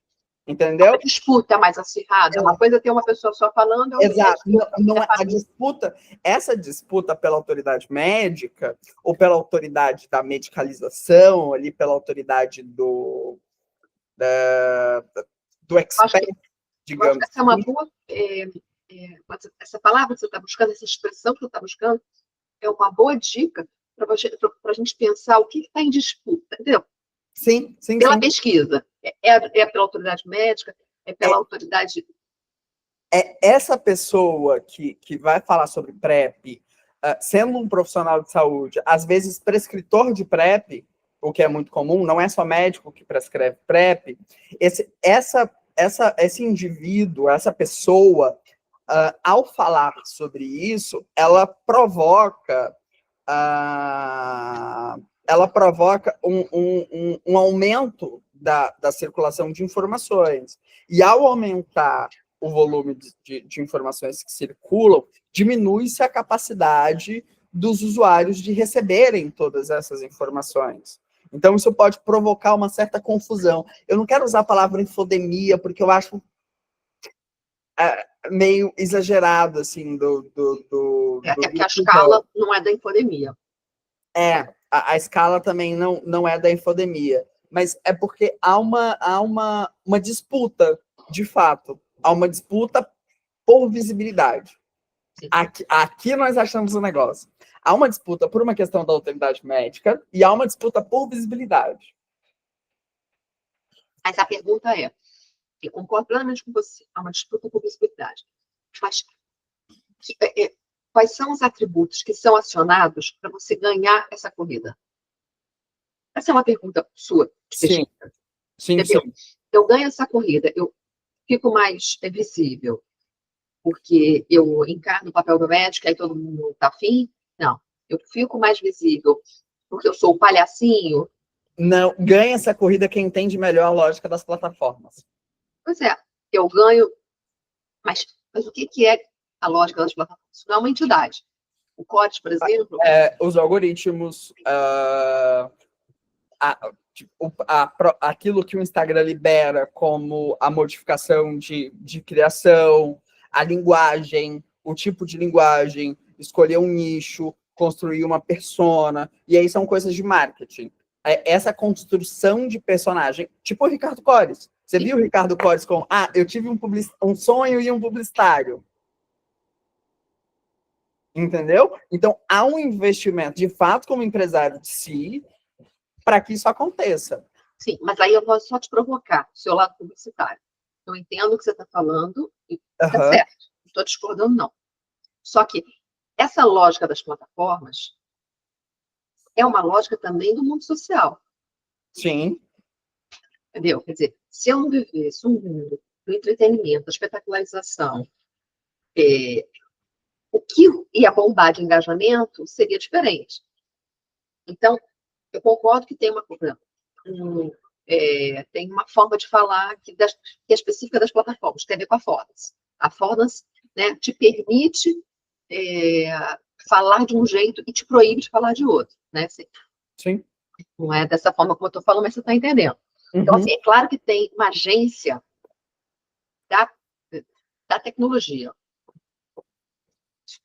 Entendeu? A disputa mais acirrada. Uma coisa é ter uma pessoa só falando. Exato. Não é a disputa. Essa disputa pela autoridade médica ou pela autoridade da medicalização, ali pela autoridade do expert, digamos. Essa é uma boa. Essa palavra que você está buscando, essa expressão que você está buscando, é uma boa dica para a gente pensar o que está em disputa, entendeu? Sim. Pela pesquisa. É pela autoridade médica, é pela autoridade... Essa pessoa que vai falar sobre PrEP, sendo um profissional de saúde, às vezes prescritor de PrEP, o que é muito comum, não é só médico que prescreve PrEP, esse indivíduo, essa pessoa, ao falar sobre isso, ela provoca um aumento da circulação de informações. E ao aumentar o volume de informações que circulam, diminui-se a capacidade dos usuários de receberem todas essas informações. Então, isso pode provocar uma certa confusão. Eu não quero usar a palavra infodemia, porque eu acho meio exagerado, assim, que a escala não é da infodemia. A escala também não é da infodemia, mas é porque há uma disputa, de fato. Há uma disputa por visibilidade. Aqui nós achamos o negócio. Há uma disputa por uma questão da autoridade médica e há uma disputa por visibilidade. Mas a pergunta é, eu concordo plenamente com você, há uma disputa por visibilidade. Mas quais são os atributos que são acionados para você ganhar essa corrida? Essa é uma pergunta sua, de Sim, pesquisa, sim, entendeu? sim. Eu ganho essa corrida, eu fico mais visível, porque eu encarno o papel do médico, aí todo mundo está afim? Não. Eu fico mais visível porque eu sou o palhacinho? Não, ganha essa corrida quem entende melhor a lógica das plataformas. Pois é, eu ganho, mas o que é a lógica das plataformas? Isso não é uma entidade. O CODES, por exemplo... Os algoritmos, aquilo que o Instagram libera como a modificação de criação, a linguagem, o tipo de linguagem, escolher um nicho, construir uma persona, e aí são coisas de marketing. Essa construção de personagem, tipo o Ricardo Cores. Você viu o Ricardo Cores com, eu tive um sonho e um publicitário. Entendeu? Então, há um investimento, de fato, como empresário de si, para que isso aconteça. Sim, mas aí eu vou só te provocar, seu lado publicitário. Eu entendo o que você está falando e está certo. Não estou discordando, não. Só que essa lógica das plataformas é uma lógica também do mundo social. Sim. Entendeu? Quer dizer, se eu não vivesse um mundo do entretenimento, da espetacularização, o que ia bombar de engajamento seria diferente. Então, eu concordo que tem tem uma forma de falar que é específica das plataformas, que tem a ver com a Affordancy. A Affordancy, né, te permite falar de um jeito e te proíbe de falar de outro. Né? Assim, sim. Não é dessa forma como eu estou falando, mas você está entendendo. Então, assim, é claro que tem uma agência da tecnologia.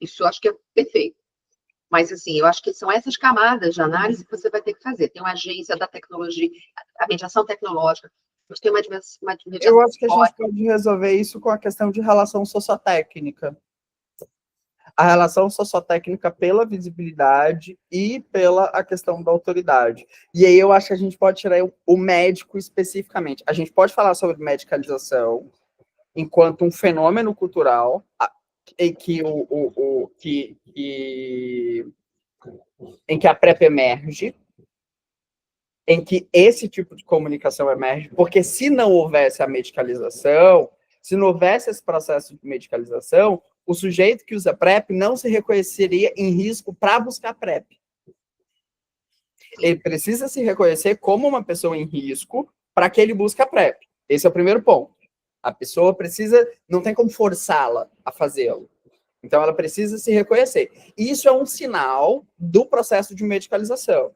Isso eu acho que é perfeito. Mas, assim, eu acho que são essas camadas de análise que você vai ter que fazer. Tem uma agência da tecnologia, a mediação tecnológica, você tem uma mediação. Eu acho que a gente pode resolver isso com a questão de relação sociotécnica. A relação sociotécnica pela visibilidade e pela a questão da autoridade. E aí eu acho que a gente pode tirar o médico especificamente. A gente pode falar sobre medicalização enquanto um fenômeno cultural em que em que a PrEP emerge, em que esse tipo de comunicação emerge, porque se não houvesse a medicalização, se não houvesse esse processo de medicalização, o sujeito que usa PrEP não se reconheceria em risco para buscar PrEP. Ele precisa se reconhecer como uma pessoa em risco para que ele busque a PrEP. Esse é o primeiro ponto. A pessoa precisa, não tem como forçá-la a fazê-lo. Então, ela precisa se reconhecer. Isso é um sinal do processo de medicalização.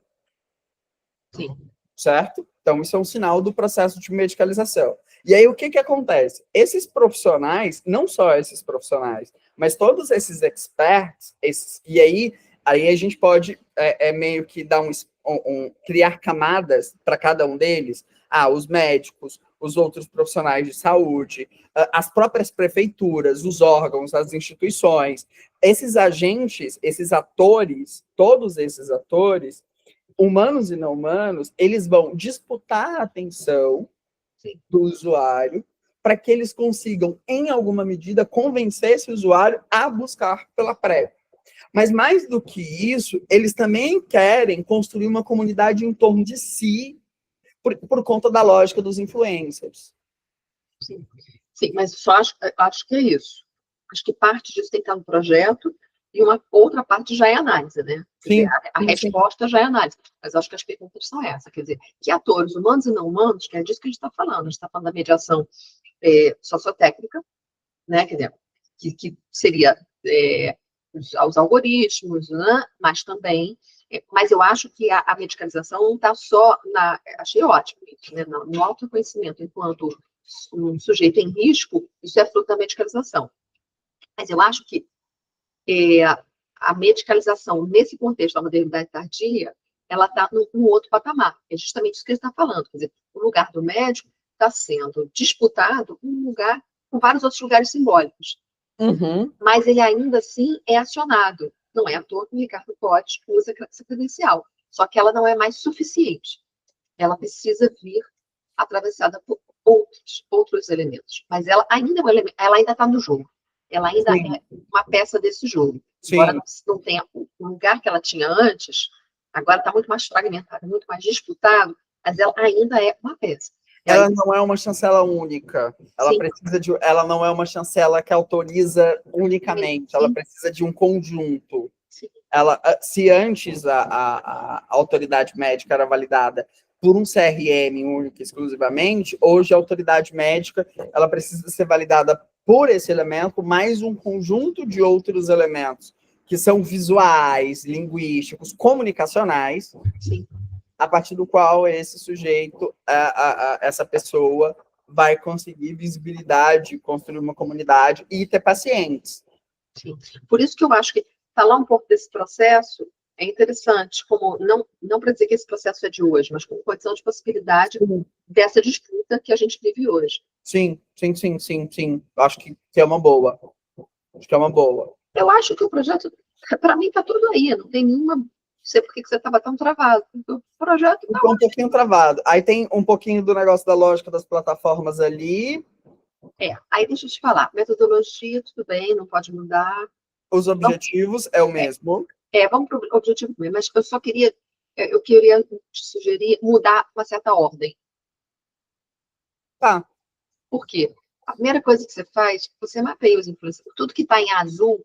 Sim. Certo? Então, isso é um sinal do processo de medicalização. E aí, o que acontece? Esses profissionais, não só esses profissionais, mas todos esses experts, e aí a gente pode meio que dar criar camadas para cada um deles. Os médicos, os outros profissionais de saúde, as próprias prefeituras, os órgãos, as instituições, esses agentes, esses atores, todos esses atores, humanos e não humanos, eles vão disputar a atenção do usuário para que eles consigam, em alguma medida, convencer esse usuário a buscar pela PrEP. Mas mais do que isso, eles também querem construir uma comunidade em torno de si por conta da lógica dos influencers. Sim, sim, mas só acho que é isso. Acho que parte disso tem que estar no projeto e uma outra parte já é análise, né? Sim, a resposta já é análise. Mas acho que as perguntas são essas. Quer dizer, que atores humanos e não humanos, que é disso que a gente está falando. A gente está falando da mediação sociotécnica, né? Quer dizer, que seria os algoritmos, né? Mas também... Mas eu acho que a medicalização não está só na... Achei ótimo isso, né? No autoconhecimento, enquanto um sujeito em risco, isso é fruto da medicalização. Mas eu acho que a medicalização, nesse contexto da modernidade tardia, ela está num outro patamar. É justamente isso que ele está falando. Quer dizer, o lugar do médico está sendo disputado com vários outros lugares simbólicos. Uhum. Mas ele ainda assim é acionado. Não é à toa que o Ricardo Cores usa essa credencial. Só que ela não é mais suficiente. Ela precisa vir atravessada por outros elementos. Mas ela ainda é um elemento, ela ainda está no jogo. Ela ainda é uma peça desse jogo. Embora Sim. não tenha o lugar que ela tinha antes, agora está muito mais fragmentado, muito mais disputado, mas ela ainda é uma peça. Ela não é uma chancela única. Ela não é uma chancela que autoriza unicamente. Sim. Ela precisa de um conjunto. Sim. Se antes a autoridade médica era validada por um CRM único exclusivamente, hoje a autoridade médica ela precisa ser validada por esse elemento, mais um conjunto de outros elementos que são visuais, linguísticos, comunicacionais. Sim. A partir do qual esse sujeito, essa pessoa, vai conseguir visibilidade, construir uma comunidade e ter pacientes. Sim. Por isso que eu acho que falar um pouco desse processo é interessante, como não para dizer que esse processo é de hoje, mas como condição de possibilidade dessa disputa que a gente vive hoje. Sim. Acho que é uma boa. Eu acho que o projeto, para mim, está tudo aí, não tem nenhuma. Não sei por que você estava tão travado. O projeto tá um pouquinho travado. Aí tem um pouquinho do negócio da lógica das plataformas ali. Aí deixa eu te falar. Metodologia, tudo bem, não pode mudar. Os objetivos é o mesmo. Vamos para o objetivo mesmo, mas eu queria te sugerir mudar uma certa ordem. Tá. Por quê? A primeira coisa que você faz, você mapeia os influenciadores. Tudo que está em azul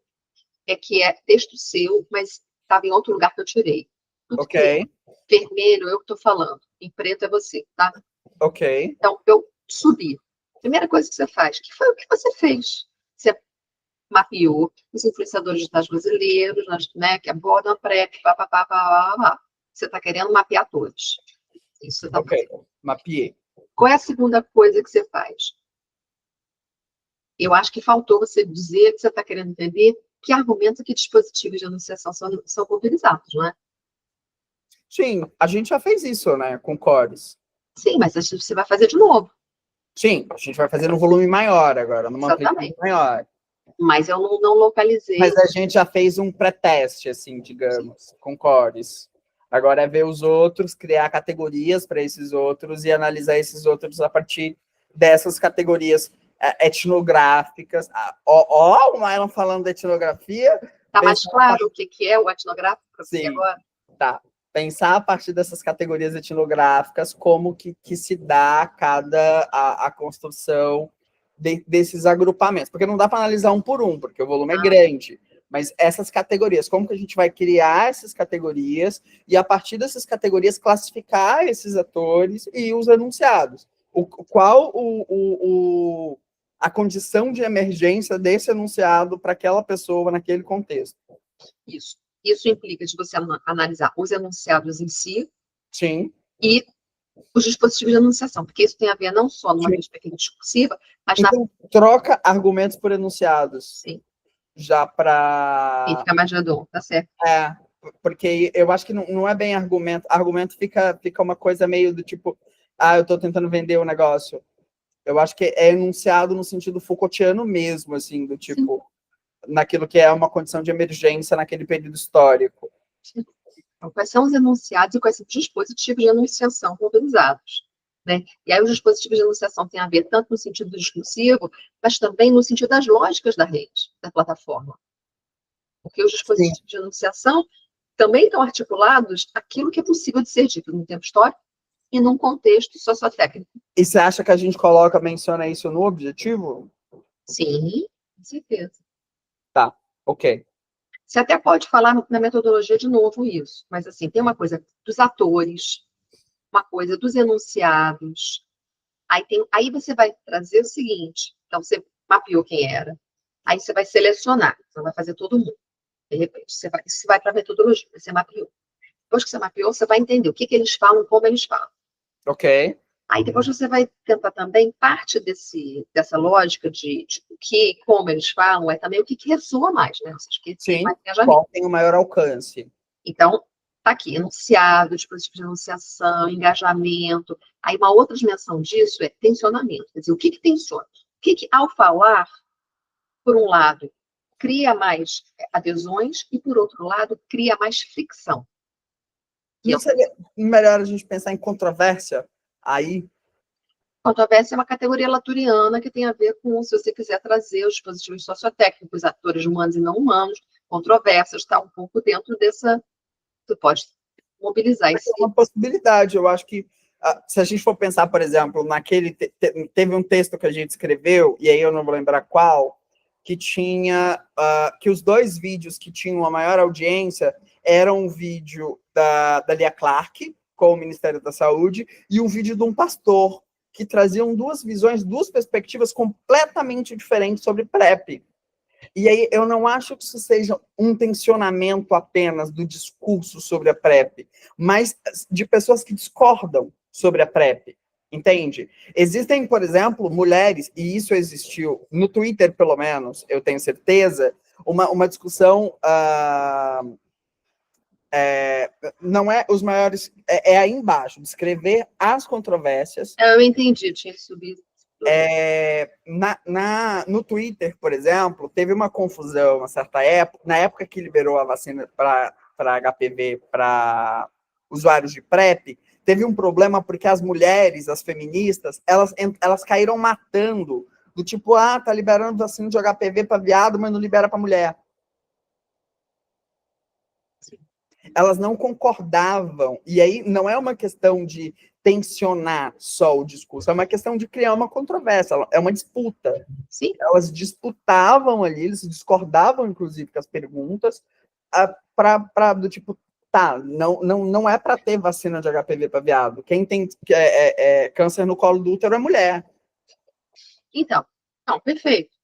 é que é texto seu, mas estava em outro lugar que eu tirei. Tudo que é vermelho, eu que estou falando. Em preto é você, tá? Ok. Então, eu subi. Primeira coisa que você faz, que foi o que você fez. Você mapeou os influenciadores digitais brasileiros, né, que abordam a PrEP, Você está querendo mapear todos. Isso você tá fazendo. Mapeei. Qual é a segunda coisa que você faz? Eu acho que faltou você dizer que você está querendo entender que argumentos e que dispositivos de anunciação são utilizados, não é? Sim, a gente já fez isso, né, com cores. Sim, mas você vai fazer de novo. Sim, a gente vai fazer num volume maior agora, numa amplitude maior. Mas eu não localizei. Mas a gente já fez um pré-teste, assim, digamos, com cores. Agora é ver os outros, criar categorias para esses outros e analisar esses outros a partir dessas categorias etnográficas. Ó, o Marlon falando de etnografia. Está mais claro o que é o etnográfico para você agora? Tá. Pensar a partir dessas categorias etnográficas como que se dá a construção desses agrupamentos. Porque não dá para analisar um por um, porque o volume é grande. Mas essas categorias, como que a gente vai criar essas categorias e, a partir dessas categorias, classificar esses atores e os enunciados. Qual a condição de emergência desse enunciado para aquela pessoa naquele contexto. Isso implica de você analisar os enunciados em si. Sim. E os dispositivos de anunciação, porque isso tem a ver não só numa perspectiva discursiva, mas então, troca argumentos por enunciados. Sim. Já para... E fica mais redondo, tá certo. Porque eu acho que não é bem argumento. Argumento fica uma coisa meio do tipo, eu estou tentando vender o negócio. Eu acho que é enunciado no sentido Foucaultiano mesmo, assim, do tipo, naquilo que é uma condição de emergência naquele período histórico. Então, quais são os enunciados e quais são os dispositivos de anunciação mobilizados, né? E aí os dispositivos de anunciação têm a ver tanto no sentido discursivo, mas também no sentido das lógicas da rede, da plataforma. Porque os dispositivos de anunciação também estão articulados aquilo que é possível de ser dito num tempo histórico e num contexto sociotécnico. E você acha que a gente menciona isso no objetivo? Sim, com certeza. Tá, ok. Você até pode falar na metodologia de novo isso, mas assim, tem uma coisa dos atores, uma coisa dos enunciados, aí você vai trazer o seguinte, então você mapeou quem era, aí você vai selecionar, você vai fazer todo mundo, de repente, você vai para a metodologia, você mapeou. Depois que você mapeou, você vai entender o que eles falam, como eles falam. Ok. Aí depois você vai tentar também, parte dessa lógica de como eles falam, é também o que ressoa mais, né? Ou seja, Sim, qual tem o maior alcance. Então, tá aqui, enunciado, dispositivo de enunciação, engajamento. Aí uma outra dimensão disso é tensionamento. Quer dizer, o que tensiona? O que ao falar, por um lado, cria mais adesões e, por outro lado, cria mais fricção. Não seria melhor a gente pensar em controvérsia? Aí. Controvérsia é uma categoria laturiana que tem a ver com, se você quiser trazer os dispositivos sociotécnicos, atores humanos e não humanos, controvérsias, está um pouco dentro dessa... Tu pode mobilizar esse... É uma possibilidade, eu acho que se a gente for pensar, por exemplo, naquele... Teve um texto que a gente escreveu, e aí eu não vou lembrar qual, que tinha... que os 2 vídeos que tinham a maior audiência eram um vídeo da Lia Clark, com o Ministério da Saúde, e um vídeo de um pastor, que traziam 2 visões, 2 perspectivas completamente diferentes sobre PrEP. E aí eu não acho que isso seja um tensionamento apenas do discurso sobre a PrEP, mas de pessoas que discordam sobre a PrEP, entende? Existem, por exemplo, mulheres, e isso existiu no Twitter, pelo menos, eu tenho certeza, uma discussão... não é os maiores, aí embaixo, descrever as controvérsias. Eu entendi, tinha que subir. No Twitter, por exemplo, teve uma confusão, uma certa época, na época que liberou a vacina para HPV para usuários de PrEP, teve um problema porque as mulheres, as feministas, elas caíram matando, do tipo, tá liberando vacina de HPV para viado, mas não libera para mulher. Elas não concordavam, e aí não é uma questão de tensionar só o discurso, é uma questão de criar uma controvérsia, é uma disputa. Sim. Elas disputavam ali, eles discordavam, inclusive, com as perguntas, do tipo, não é para ter vacina de HPV para viado, quem tem câncer no colo do útero é mulher. Então, não, perfeito.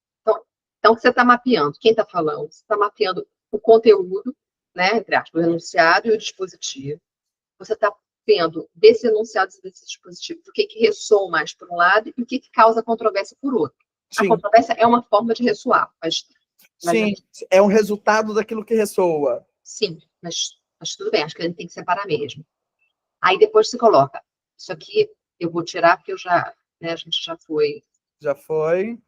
Então você está mapeando, quem está falando? Você está mapeando o conteúdo, né, entre aspas, o enunciado e o dispositivo. Você está vendo desse enunciado e desse dispositivo o que ressoa mais por um lado e o que causa controvérsia por outro. Sim. A controvérsia é uma forma de ressoar. Sim, é um resultado daquilo que ressoa. Sim, mas tudo bem, acho que a gente tem que separar mesmo. Aí depois você coloca, isso aqui eu vou tirar porque a gente já foi. Já foi.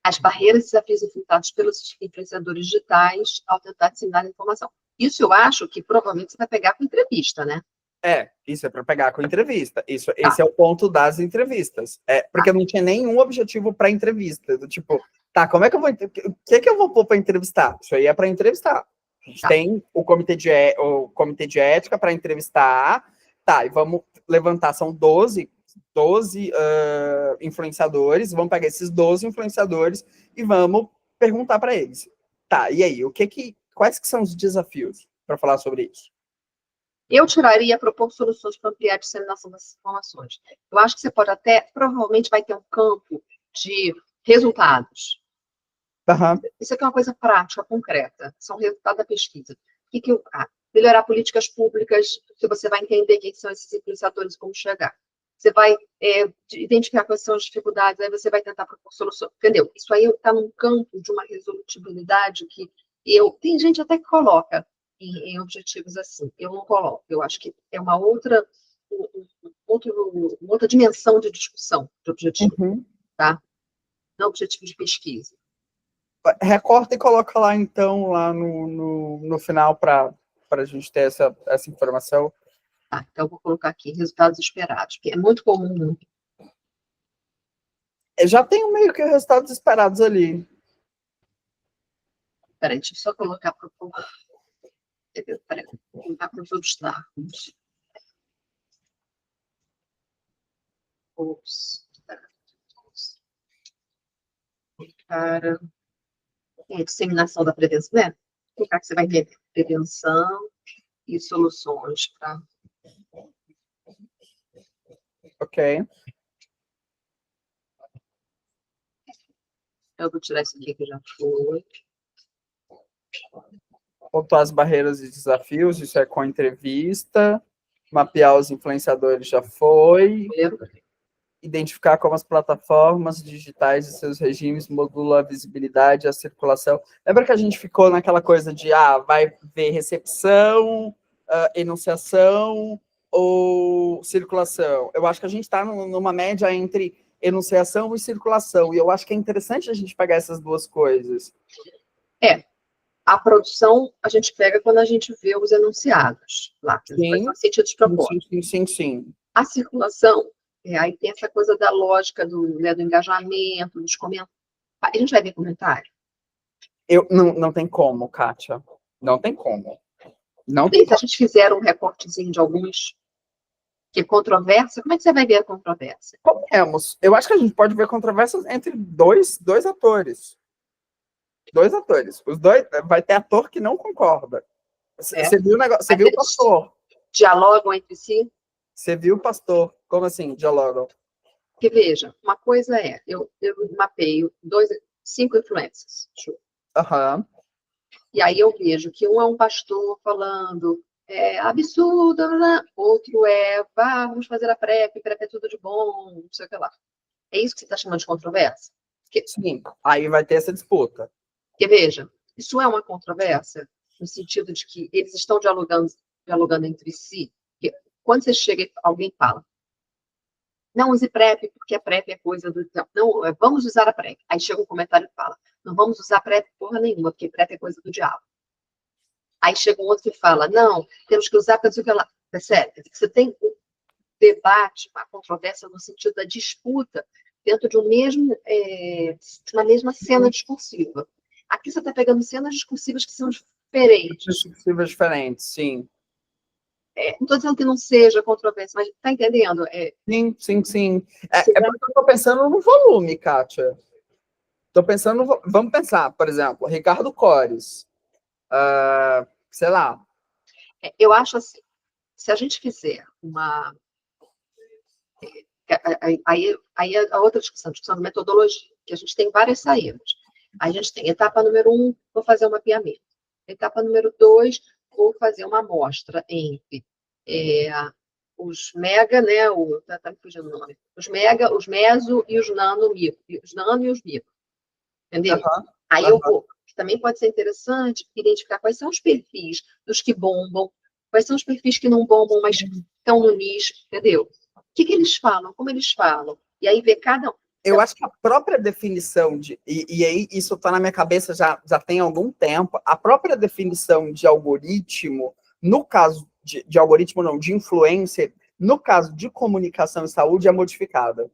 As barreiras e desafios enfrentados pelos influenciadores digitais ao tentar disseminar a informação. Isso eu acho que provavelmente você vai pegar com entrevista, né? Isso é para pegar com entrevista. Esse é o ponto das entrevistas. Porque não tinha nenhum objetivo para entrevista. Do tipo, como é que eu vou... O que eu vou pôr para entrevistar? Isso aí é para entrevistar. A gente tem o comitê de ética para entrevistar. E vamos levantar, são 12 influenciadores, vamos pegar esses 12 influenciadores e vamos perguntar para eles. E aí, quais que são os desafios para falar sobre isso? Eu tiraria propor soluções para ampliar a disseminação dessas informações. Eu acho que você pode provavelmente vai ter um campo de resultados. Uhum. Isso aqui é uma coisa prática, concreta. São resultados da pesquisa. Melhorar políticas públicas, que você vai entender quem são esses influenciadores e como chegar. Você vai identificar quais são as dificuldades, aí você vai tentar propor soluções. Entendeu? Isso aí está num campo de uma resolutibilidade que tem gente até que coloca em objetivos assim. Eu não coloco. Eu acho que é uma outra dimensão de discussão de objetivo. Uhum. Tá? Não objetivo de pesquisa. Recorta e coloca lá, então, lá no final para a gente ter essa informação. Então eu vou colocar aqui resultados esperados, porque é muito comum. Eu já tenho meio que resultados esperados ali. Peraí, deixa eu só colocar para colocar para os obstáculos. Para disseminação da prevenção, né? Colocar que você vai ter prevenção e soluções para. Ok. Eu vou tirar isso aqui que já foi. Pontuar as barreiras e desafios, isso é com entrevista. Mapear os influenciadores já foi. Identificar como as plataformas digitais e seus regimes modulam a visibilidade e a circulação. Lembra que a gente ficou naquela coisa de vai ver recepção, enunciação ou circulação? Eu acho que a gente está numa média entre enunciação e circulação, e eu acho que é interessante a gente pegar essas duas coisas. A produção a gente pega quando a gente vê os enunciados lá, Sim. São sentidos propostos. Sim. A circulação, aí tem essa coisa da lógica do engajamento, dos comentários. A gente vai ver comentário? Não tem como, Kátia. Não tem como. Não tem. Se a gente fizer um recortezinho de alguns que controvérsia, como é que você vai ver a controvérsia? Podemos. Eu acho que a gente pode ver controvérsias entre dois atores. Dois atores. Os dois, vai ter ator que não concorda. Você viu o negócio? Você viu o pastor? Dialogam entre si? Você viu o pastor? Como assim, dialogam? Porque, veja, uma coisa é, eu mapeio 5 influências. Aham. E aí eu vejo que um é um pastor falando absurdo, outro vamos fazer a PrEP é tudo de bom, não sei o que lá. É isso que você está chamando de controvérsia? Sim, aí vai ter essa disputa. Porque, veja, isso é uma controvérsia no sentido de que eles estão dialogando entre si. Porque quando você chega e alguém fala, não use PrEP, porque a PrEP é coisa do... Não, vamos usar a PrEP. Aí chega um comentário e fala, não vamos usar PrEP porra nenhuma, porque PrEP é coisa do diabo. Aí chega um outro que fala, não, temos que usar para dizer que ela... Percebe? Você tem um debate, uma controvérsia no sentido da disputa dentro de uma mesma cena discursiva. Aqui você está pegando cenas discursivas que são diferentes. Discursivas diferentes, sim. Não estou dizendo que não seja controvérsia, mas está entendendo? Sim. Porque eu estou pensando no volume, Kátia. Estou pensando... Vamos pensar, por exemplo, Ricardo Cores. Sei lá. Eu acho assim, se a gente fizer uma... Aí a outra discussão de metodologia, que a gente tem várias saídas. A gente tem etapa número 1, vou fazer um mapeamento. Etapa número 2, vou fazer uma amostra entre os mega, né? Tá me fugindo o nome. Os mega, os meso e os nano, micro. Os nano e os micro. Entendeu? Aí eu vou, que também pode ser interessante, identificar quais são os perfis dos que bombam, quais são os perfis que não bombam, mas estão no nicho, entendeu? O que eles falam, como eles falam. E aí ver cada um. Eu acho que a própria definição e aí isso está na minha cabeça já tem algum tempo, a própria definição de algoritmo, no caso de algoritmo não, de influencer, no caso de comunicação e saúde, é modificada.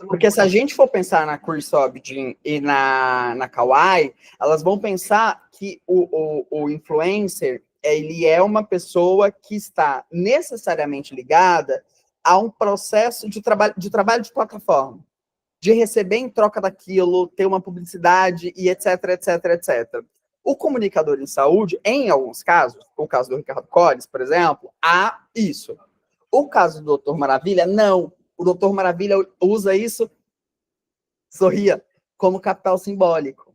Porque se a gente for pensar na Chris Sobdin e na Kawai, elas vão pensar que o influencer, ele é uma pessoa que está necessariamente ligada a um processo de trabalho de plataforma, de receber em troca daquilo, ter uma publicidade e etc. O comunicador em saúde, em alguns casos, o caso do Ricardo Cores, por exemplo, há isso. O caso do Doutor Maravilha, não. O Doutor Maravilha usa isso, sorria, como capital simbólico.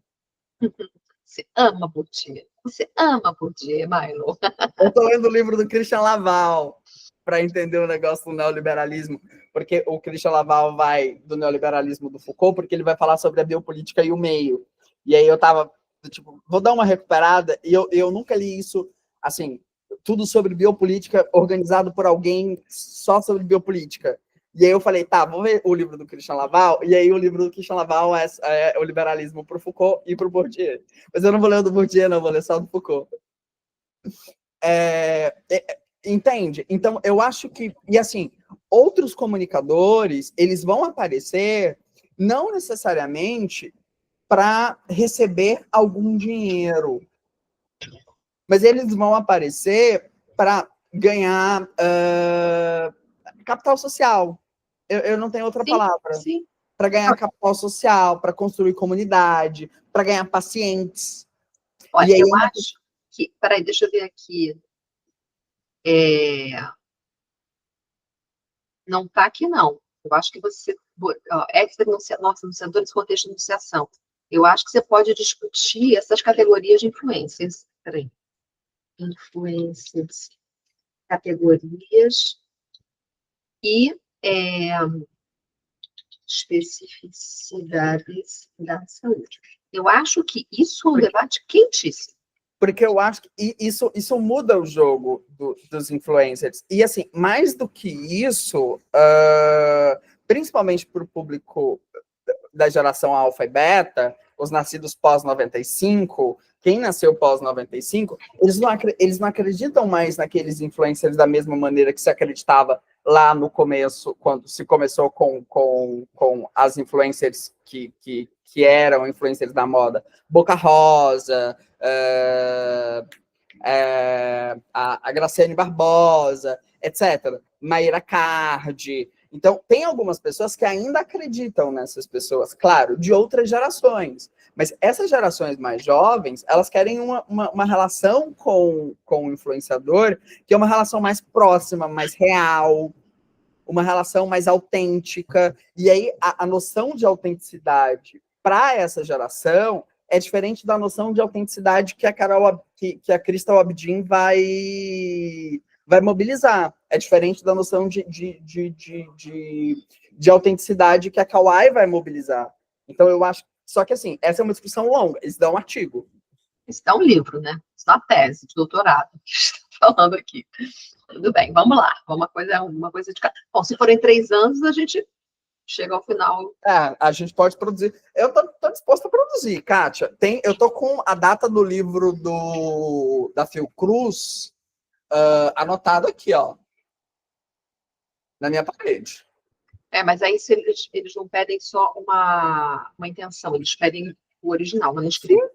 Você ama Bourdieu. Você ama Bourdieu, Milo. Eu estou lendo o livro do Christian Laval para entender o negócio do neoliberalismo, porque o Christian Laval vai do neoliberalismo do Foucault, porque ele vai falar sobre a biopolítica e o meio. E aí eu estava, tipo, vou dar uma recuperada, e eu nunca li isso, assim, tudo sobre biopolítica organizado por alguém só sobre biopolítica. E aí eu falei, tá, vou ver o livro do Christian Laval, e aí o livro do Christian Laval é o liberalismo para o Foucault e para o Bourdieu. Mas eu não vou ler o do Bourdieu, não, vou ler só o do Foucault. Entende? Então, eu acho que, e assim, outros comunicadores, eles vão aparecer não necessariamente para receber algum dinheiro, mas eles vão aparecer para ganhar capital social. Eu não tenho outra palavra. Para ganhar capital social, para construir comunidade, para ganhar pacientes. Olha, eu acho que... Peraí, deixa eu ver aqui. Não está aqui, não. Eu acho que você... anunciadores, contexto de anunciação. Eu acho que você pode discutir essas categorias de influências. Peraí. Influências, categorias e especificidades da saúde. Eu acho que isso é um debate quentíssimo. Porque eu acho que isso muda o jogo dos influencers. E, assim, mais do que isso, principalmente para o público da geração alfa e beta, os nascidos pós-95, quem nasceu pós-95, eles não acreditam mais naqueles influencers da mesma maneira que se acreditava lá no começo, quando se começou com as influencers que eram influencers da moda, Boca Rosa, a Graciane Barbosa, etc. Mayra Card. Então, tem algumas pessoas que ainda acreditam nessas pessoas, claro, de outras gerações. Mas essas gerações mais jovens, elas querem uma relação com o influenciador, que é uma relação mais próxima, mais real, uma relação mais autêntica. E aí, a noção de autenticidade para essa geração é diferente da noção de autenticidade que a Crystal Abdin vai mobilizar. É diferente da noção de autenticidade que a Kawai vai mobilizar. Então, eu acho... Só que, assim, essa é uma discussão longa. Isso dá um artigo. Isso dá um livro, né? Isso dá uma tese de doutorado que está falando aqui. Tudo bem, vamos lá. Uma coisa de cada. Bom, se forem 3 anos, a gente chega ao final. A gente pode produzir. Eu tô disposto a produzir, Kátia. Eu tô com a data do livro da Fiocruz anotado aqui, ó, na minha parede. Mas aí se eles não pedem só uma intenção, eles pedem o original, manuscrito.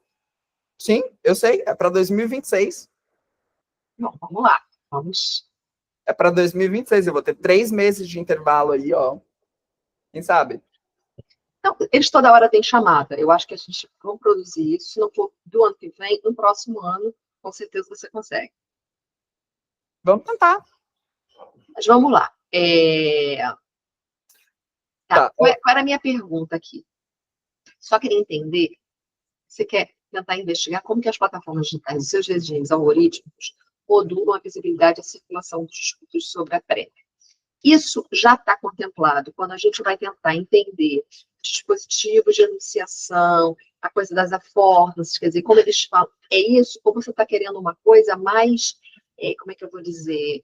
Sim, eu sei. É para 2026. Bom, vamos lá. Vamos. É para 2026. Eu vou ter 3 meses de intervalo aí, ó. Quem sabe? Então, eles toda hora têm chamada. Eu acho que a gente vai produzir isso. Se não for do ano que vem, no próximo ano, com certeza você consegue. Vamos tentar. Mas vamos lá. Qual era a minha pergunta aqui? Só queria entender, você quer tentar investigar como que as plataformas digitais e seus regimes algorítmicos modulam a visibilidade e a circulação dos discursos sobre a prévia. Isso já está contemplado quando a gente vai tentar entender dispositivos de enunciação, a coisa das affordances, quer dizer, como eles falam, é isso? Ou você está querendo uma coisa mais, como é que eu vou dizer,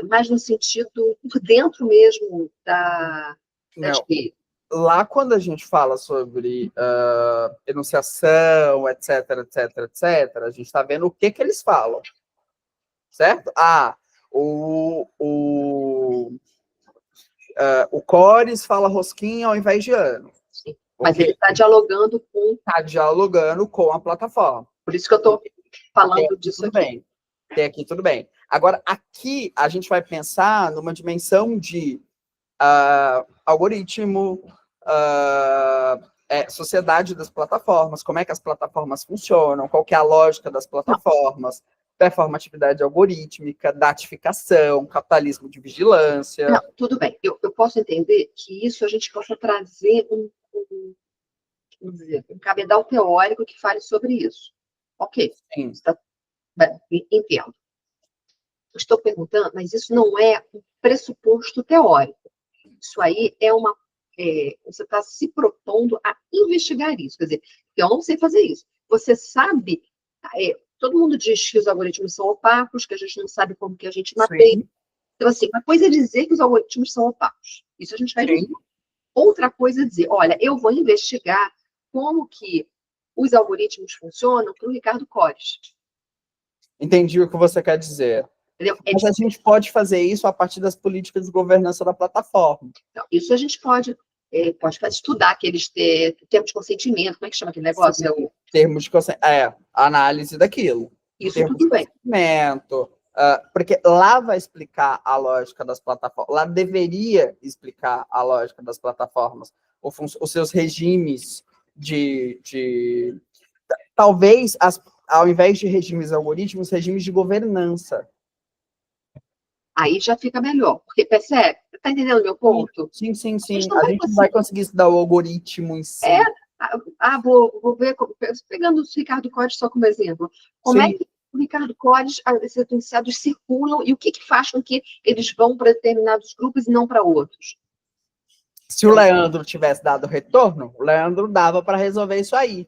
mais no sentido, por dentro mesmo das redes? Lá, quando a gente fala sobre enunciação, etc., etc., etc., a gente está vendo o que eles falam, certo? O Cores fala rosquinha ao invés de ano. Sim. Mas ele está dialogando com... Está dialogando com a plataforma. Por isso que eu estou falando disso aqui. Até aqui, tudo bem. Agora, aqui, a gente vai pensar numa dimensão de algoritmo, sociedade das plataformas, como é que as plataformas funcionam, qual que é a lógica das plataformas, performatividade algorítmica, datificação, capitalismo de vigilância. Não, tudo bem. Eu posso entender que isso a gente possa trazer vamos dizer, um cabedal teórico que fale sobre isso. Ok. Sim. Entendo. Estou perguntando, mas isso não é um pressuposto teórico. Isso aí você está se propondo a investigar isso. Quer dizer, eu não sei fazer isso. Você sabe, todo mundo diz que os algoritmos são opacos, que a gente não sabe como que a gente mapeia. Então, assim, uma coisa é dizer que os algoritmos são opacos. Isso a gente vai dizer. Outra coisa é dizer, olha, eu vou investigar como que os algoritmos funcionam para o Ricardo Cores. Entendi o que você quer dizer. Mas a gente pode fazer isso a partir das políticas de governança da plataforma. Então, isso a gente pode estudar aqueles termos de consentimento, como é que chama aquele negócio? Termos de consentimento, análise daquilo. Isso tudo bem. Porque lá vai explicar a lógica das plataformas, lá deveria explicar a lógica das plataformas, os seus regimes talvez, ao invés de regimes algoritmos, regimes de governança. Aí já fica melhor, porque percebe? Está entendendo o meu ponto? Sim. A gente não vai conseguir estudar o algoritmo em si. Vou ver, pegando o Ricardo Cores só como exemplo, como é que o Ricardo Cores, esses enunciados circulam e o que faz com que eles vão para determinados grupos e não para outros? Se o Leandro tivesse dado retorno, o Leandro dava para resolver isso aí.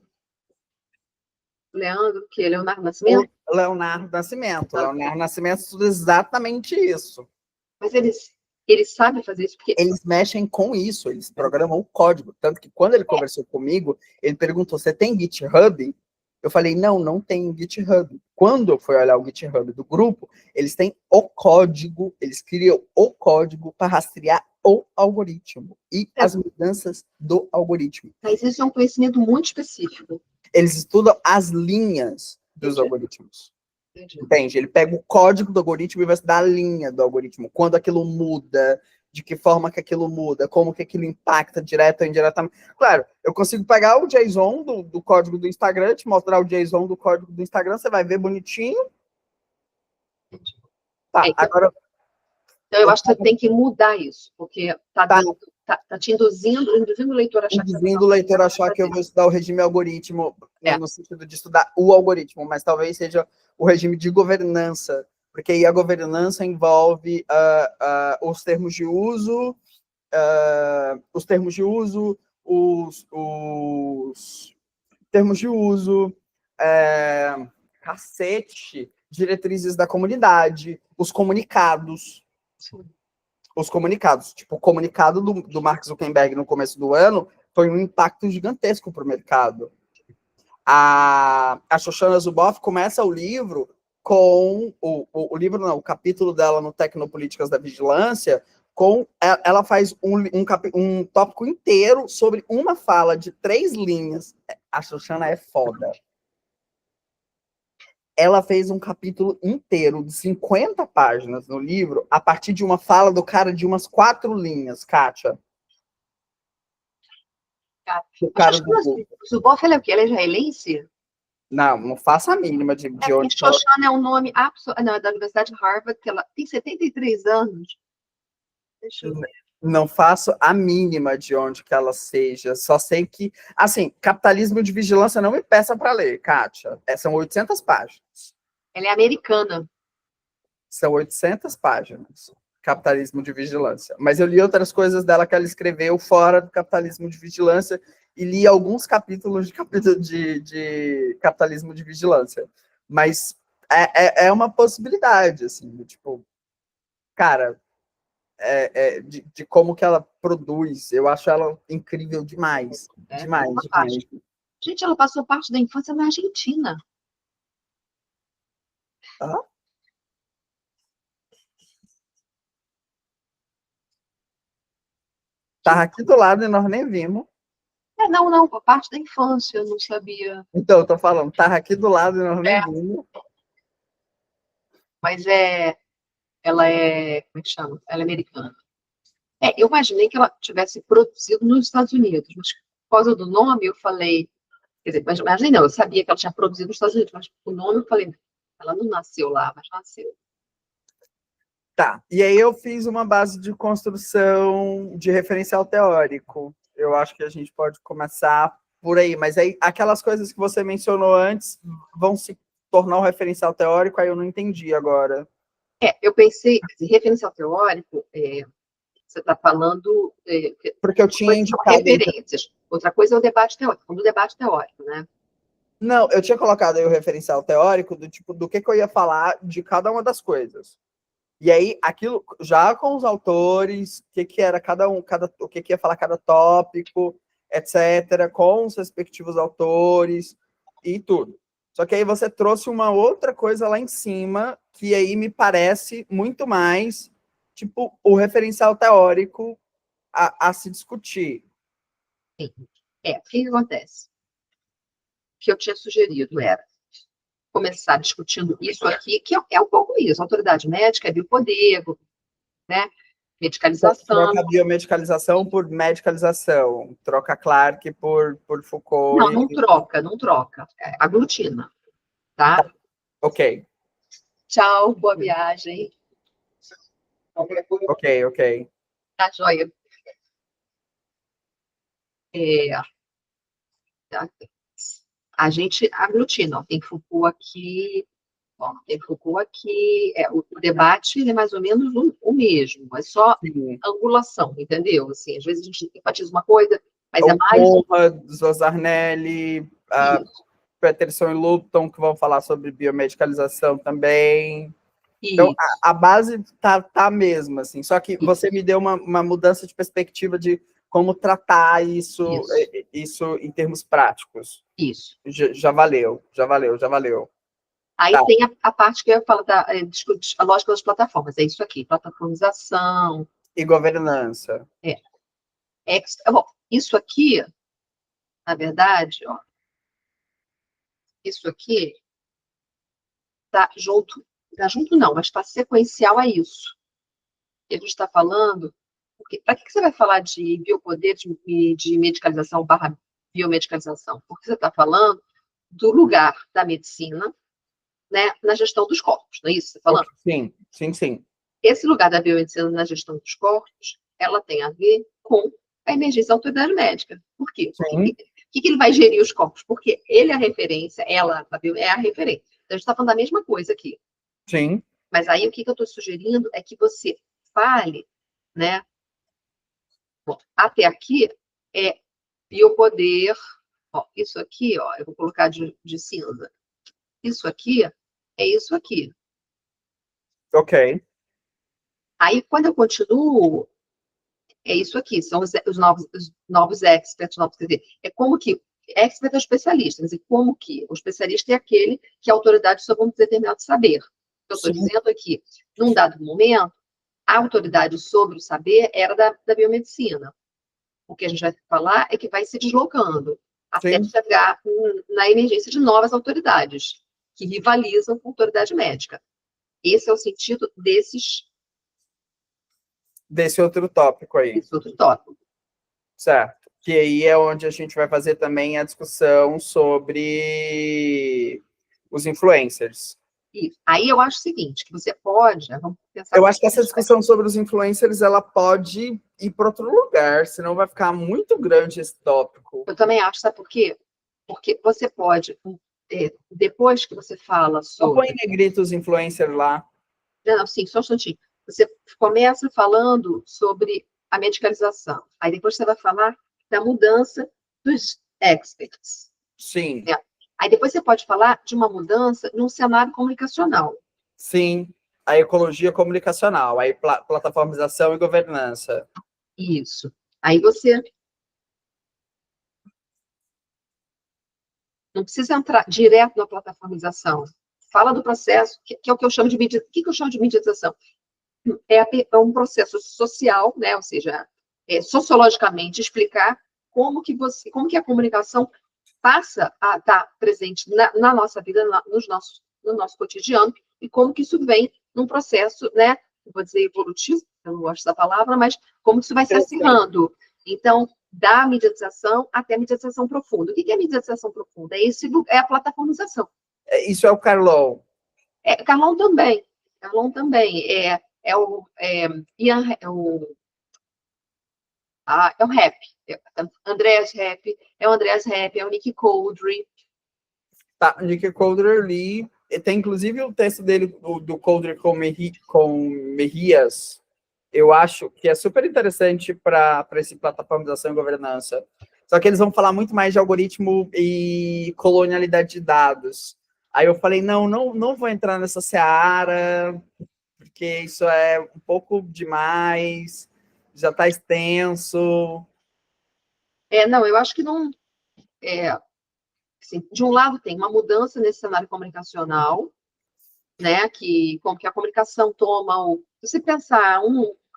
Leandro, que Leonardo Nascimento? Leonardo Nascimento. Leonardo Nascimento estuda exatamente isso. Mas eles sabem fazer isso porque... Eles mexem com isso, eles programam o código. Tanto que quando ele conversou comigo, ele perguntou, você tem GitHub? Eu falei, não tem GitHub. Quando eu fui olhar o GitHub do grupo, eles têm o código, eles criam o código para rastrear o algoritmo e as mudanças do algoritmo. Mas isso é um conhecimento muito específico. Eles estudam as linhas dos algoritmos. Entende? Ele pega o código do algoritmo e vai estudar a linha do algoritmo. Quando aquilo muda, de que forma que aquilo muda, como que aquilo impacta direto ou indiretamente. Claro, eu consigo pegar o JSON do código do Instagram, te mostrar o JSON do código do Instagram, você vai ver bonitinho. Tá, agora... Então, eu acho que você tem que mudar isso, porque tá te induzindo o leitor a achar que... Induzindo o leitor a achar que eu vou estudar o regime algoritmo, no sentido de estudar o algoritmo, mas talvez seja o regime de governança, porque aí a governança envolve os termos de uso, os termos de uso, diretrizes da comunidade, os comunicados. Sim. Os comunicados. Tipo, o comunicado do Mark Zuckerberg no começo do ano foi um impacto gigantesco para o mercado. A Shoshana Zuboff começa o livro com o capítulo dela no Tecnopolíticas da Vigilância, ela faz um tópico inteiro sobre uma fala de 3 linhas. A Shoshana é foda. Ela fez um capítulo inteiro de 50 páginas no livro, a partir de uma fala do cara de umas 4 linhas, Kátia. O cara do Zuboff, ele é o quê? Ele é israelense? Não faço a mínima de onde... Shoshana é um nome não, da Universidade de Harvard, que ela tem 73 anos. Deixa eu ver. Não faço a mínima de onde que ela seja, só sei que, assim, Capitalismo de Vigilância não me peça para ler, Kátia. São 800 páginas. Ela é americana. São 800 páginas, Capitalismo de Vigilância. Mas eu li outras coisas dela que ela escreveu fora do Capitalismo de Vigilância e li alguns capítulos de Capitalismo de Vigilância. Mas é uma possibilidade, assim, tipo, cara... de como que ela produz. Eu acho ela incrível demais. Demais. Gente, ela passou parte da infância na Argentina. Tá aqui do lado e nós nem vimos. Não, parte da infância, eu não sabia. Então, eu tô falando, tá aqui do lado e nós nem vimos. Mas ela é, como é que chama? Ela é americana. Eu imaginei que ela tivesse produzido nos Estados Unidos, mas por causa do nome eu falei, quer dizer, mas imaginei não, eu sabia que ela tinha produzido nos Estados Unidos, mas o nome eu falei, ela não nasceu lá, mas nasceu. Tá, e aí eu fiz uma base de construção de referencial teórico. Eu acho que a gente pode começar por aí, mas aí aquelas coisas que você mencionou antes vão se tornar um referencial teórico, aí eu não entendi agora. Eu pensei, referencial teórico, você está falando... porque eu tinha indicado... referências. Outra coisa é o debate teórico, do debate teórico, né? Não, eu tinha colocado aí o referencial teórico do tipo, do que eu ia falar de cada uma das coisas. E aí, aquilo, já com os autores, o que era o que ia falar cada tópico, etc., com os respectivos autores e tudo. Só que aí você trouxe uma outra coisa lá em cima, que aí me parece muito mais, tipo, o referencial teórico a se discutir. O que acontece? O que eu tinha sugerido era começar discutindo isso aqui, que é um pouco isso, autoridade médica, biopoder, né? Medicalização. Troca biomedicalização por medicalização. Troca Clark por Foucault. Não troca. Aglutina, tá? Ok. Tchau, boa viagem. Ok. Tá, joia. A gente aglutina, tem Foucault aqui, o debate é mais ou menos o mesmo, é só angulação, entendeu? Assim, às vezes a gente enfatiza uma coisa, mas é mais... Conrad, Zosarnelli, Peterson e Lupton, que vão falar sobre biomedicalização também. Isso. Então, a base tá a mesma, assim, só que você me deu uma mudança de perspectiva de como tratar isso em termos práticos. Isso. Já valeu. Aí Tá. tem a parte que eu falo discutir a lógica das plataformas. É isso aqui, plataformização. E governança. Bom, isso aqui, na verdade, ó, isso aqui está junto não, mas está sequencial a isso. A gente está falando, para que você vai falar de biopoder, de medicalização barra biomedicalização? Porque você está falando do lugar da medicina, né, na gestão dos corpos, não é isso que você está falando? Sim. Esse lugar da biomedicina na gestão dos corpos, ela tem a ver com a emergência da autoridade médica. Por quê? Por que ele vai gerir os corpos? Porque ele é a referência, ela é a referência. Então, a gente está falando da mesma coisa aqui. Sim. Mas aí, o que eu estou sugerindo é que você fale, né? Bom, até aqui é biopoder. Ó, isso aqui, ó, eu vou colocar de cinza. Isso aqui é isso aqui. Ok. Aí, quando eu continuo, é isso aqui, são os novos experts, quer dizer, é como que, expert é o especialista, quer dizer, como que o especialista é aquele que é autoridade sobre um determinado saber. Eu estou dizendo aqui, num dado momento, a autoridade sobre o saber era da biomedicina. O que a gente vai falar é que vai se deslocando até chegar na emergência de novas autoridades, que rivalizam com a autoridade médica. Esse é o sentido desse outro tópico aí. Desse outro tópico. Certo. Que aí é onde a gente vai fazer também a discussão sobre os influencers. Isso. Aí eu acho o seguinte, que você pode, né, vamos pensar... Eu acho que essa discussão sobre os influencers, ela pode ir para outro lugar, senão vai ficar muito grande esse tópico. Eu também acho, sabe por quê? Porque você pode, depois que você fala sobre... Põe em negrito os influencers lá. Não, sim, só um instantinho. Você começa falando sobre a medicalização. Aí depois você vai falar da mudança dos experts. Sim. Né? Aí depois você pode falar de uma mudança num cenário comunicacional. Sim, a ecologia comunicacional, aí plataformização e governança. Isso. Aí você não precisa entrar direto na plataformização. Fala do processo, que é o que eu chamo de mediação. O que eu chamo de mediação? É um processo social, né? Ou seja, sociologicamente explicar como que a comunicação passa a estar presente na nossa vida, no nosso cotidiano, e como que isso vem num processo, né? Vou dizer evolutivo, eu não gosto dessa palavra, mas como isso vai se acirrando. Então, da mediatização até a mediatização profunda. O que é a mediatização profunda? É a plataformização. Isso é o Carlon. Carlon também. É o Rap. Andreas Rap. É o Andreas Rap, é o Nick Coldry. Tá, Nick Coldry li. Tem inclusive o texto dele, do Coldry com Mejias. Eu acho que é super interessante para esse plataformização e governança. Só que eles vão falar muito mais de algoritmo e colonialidade de dados. Aí eu falei, não vou entrar nessa seara, porque isso é um pouco demais, já está extenso. Não, eu acho que não... Assim, de um lado tem uma mudança nesse cenário comunicacional, né, como que a comunicação toma se você pensar